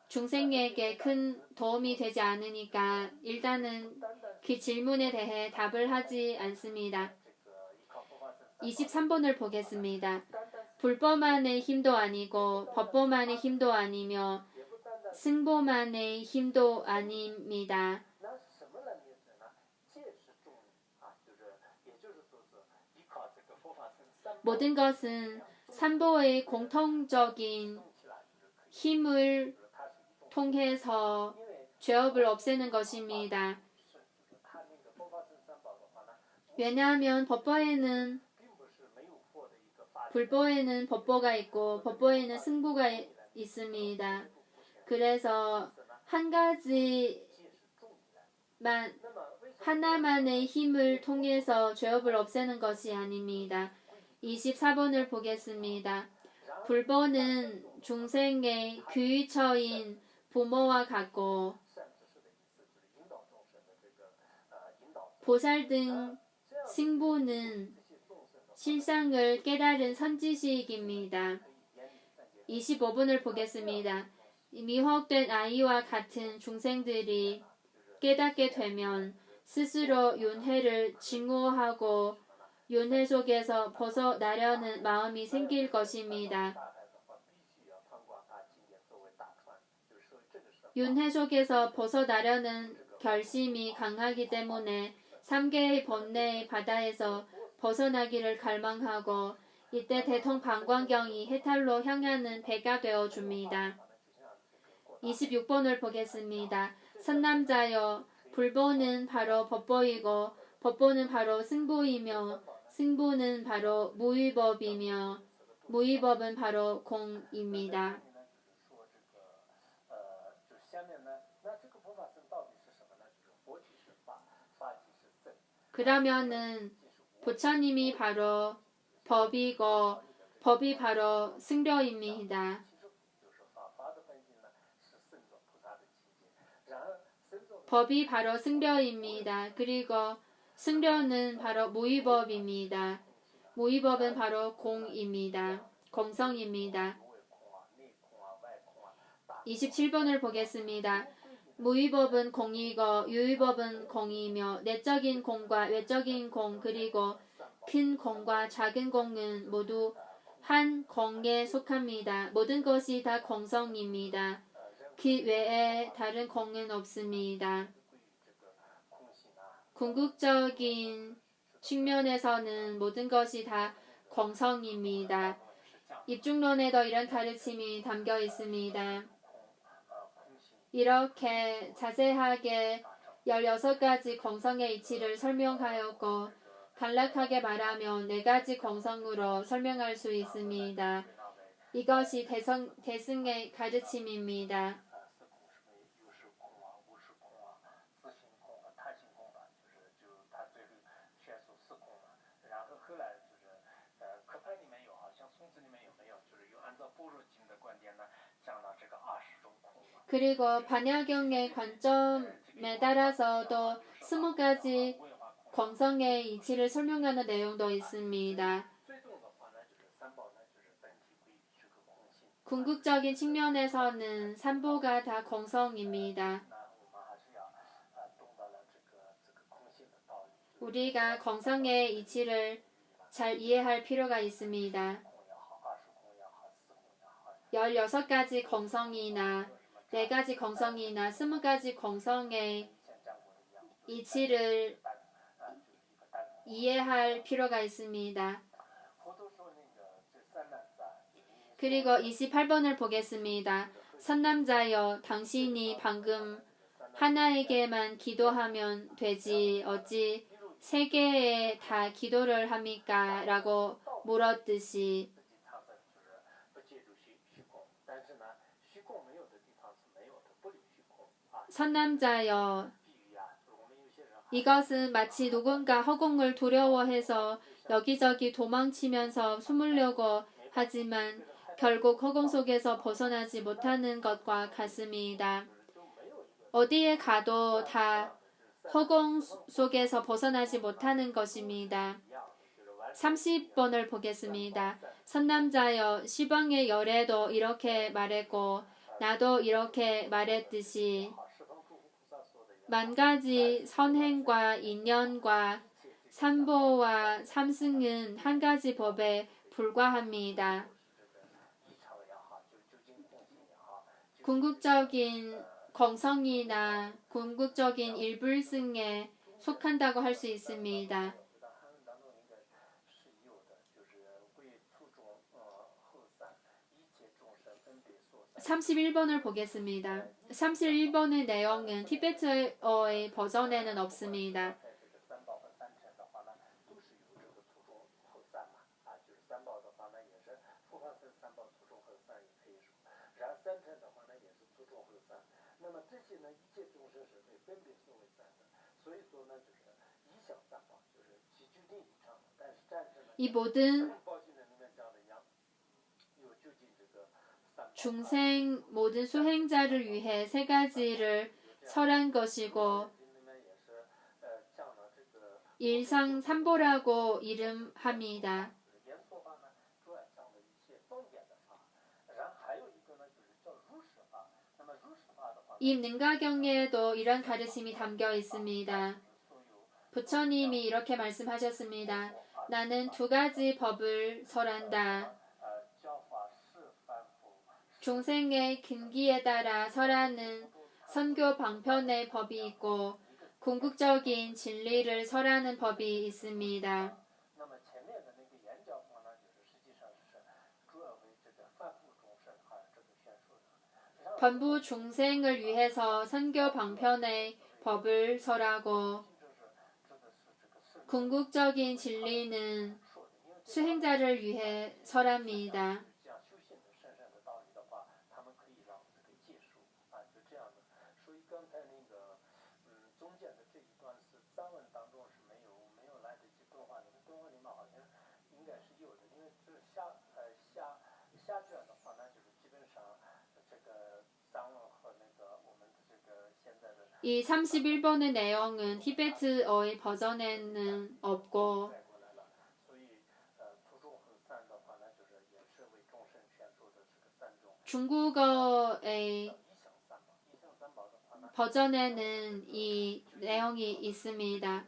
[SPEAKER 1] 중생에게 큰 도움이 되지 않으니까 일단은 그 질문에 대해 답을 하지 않습니다. 23번을 보겠습니다. 불법만의 힘도 아니고 법보만의 힘도 아니며 승보만의 힘도 아닙니다. 모든 것은 삼보의 공통적인 힘을 통해서 죄업을 없애는 것입니다. 왜냐하면 불보에는 법보가 있고 법보에는 승보가 있습니다. 그래서 하나만의 힘을 통해서 죄업을 없애는 것이 아닙니다. 24번을 보겠습니다. 불보는 중생의 귀처인 부모와 같고 보살 등 승보는 실상을 깨달은 선지식입니다. 25번을 보겠습니다. 미혹된 아이와 같은 중생들이 깨닫게 되면 스스로 윤회를 증오하고 윤회 속에서 벗어나려는 마음이 생길 것입니다. 윤회 속에서 벗어나려는 결심이 강하기 때문에 3개의 번뇌의 바다에서 벗어나기를 갈망하고 이때 대통방광경이 해탈로 향하는 배가 되어줍니다. 26번을 보겠습니다. 선남자여, 불보는 바로 법보이고 법보는 바로 승보이며 승보는 바로 무위법이며 무위법은 바로 공입니다. 그러면은 부처님이 바로 법이고 법이 바로 승려입니다. 법이 바로 승려입니다. 그리고 승려는 바로 무위법입니다. 무위법은 바로 공입니다. 공성입니다. 27번을 보겠습니다. 무위법은 공이고 유위법은 공이며 내적인 공과 외적인 공 그리고 큰 공과 작은 공은 모두 한 공에 속합니다. 모든 것이 다 공성입니다. 그 외에 다른 공은 없습니다. 궁극적인 측면에서는 모든 것이 다 공성입니다. 입중론에도 이런 가르침이 담겨 있습니다. 이렇게 자세하게 16가지 공성의 이치를 설명하였고 간략하게 말하면 4가지 공성으로 설명할 수 있습니다. 이것이 대승의 가르침입니다.
[SPEAKER 2] 四空是没有是空啊、无是空啊、自性空啊、他性空啊，他最后宣说四空嘛。然后后来科派里面有，好像宋子里面有没有，有按照般若经的观点呢，讲了这个20种空嘛。
[SPEAKER 1] 그리고 반야경의 관점에 따라서도 20가지 공성의 이치를 설명하는 내용도 있습니다. 궁극적인 측면에서는 삼보가 다 공성입니다. 우리가 공성의 이치를 잘 이해할 필요가 있습니다. 16가지 공성이나 4가지 공성이나 20가지 공성의 이치를 이해할 필요가 있습니다. 그리고 28번을 보겠습니다. 선남자여, 당신이 방금 하나에게만 기도하면 되지 어찌 세 개에 다 기도를 합니까? 라고 물었듯이 선남자여, 이것은 마치 누군가 허공을 두려워해서 여기저기 도망치면서 숨으려고 하지만 결국 허공 속에서 벗어나지 못하는 것과 같습니다. 어디에 가도 다 허공 속에서 벗어나지 못하는 것입니다. 30번을 보겠습니다. 선남자여, 시방의 열애도 이렇게 말했고 나도 이렇게 말했듯이 만 가지 선행과 인연과 삼보와 삼승은 한 가지 법에 불과합니다. 궁극적인 공성이나 궁극적인 일불승에 속한다고 할 수 있습니다. 31번을 보겠습니다. 31번의 내용은 티베트어의 버전에는 없습니다. 이 모든 중생 모든 수행자를 위해 세 가지를 설한 것이고 일상삼보라고 이름합니다. 이 능가경에도 이런 가르침이 담겨 있습니다. 부처님이 이렇게 말씀하셨습니다. 나는 2가지 법을 설한다. 중생의 근기에 따라 설하는 선교 방편의 법이 있고 궁극적인 진리를 설하는 법이 있습니다. 번부 중생을 위해서 선교 방편의 법을 설하고 궁극적인 진리는 수행자를 위해 설합니다. 이 31번의 내용은 티베트어의 버전에는 없고 중국어의 버전에는 이 내용이 있습니다.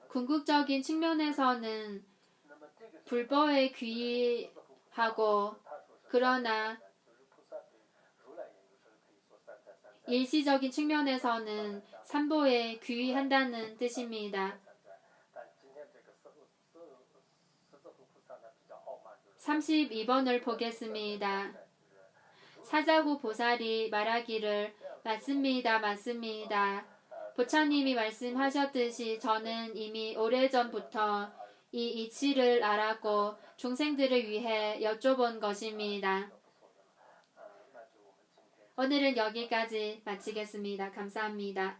[SPEAKER 1] 궁극적인 측면에서는 불법에 귀의하고 그러나 일시적인 측면에서는 삼보에 귀의한다는 뜻입니다. 32번을 보겠습니다. 사자후 보살이 말하기를 맞습니다. 맞습니다. 부처님이 말씀하셨듯이 저는 이미 오래전부터 이 이치를 알았고 중생들을 위해 여쭤본 것입니다. 오늘은 여기까지 마치겠습니다. 감사합니다.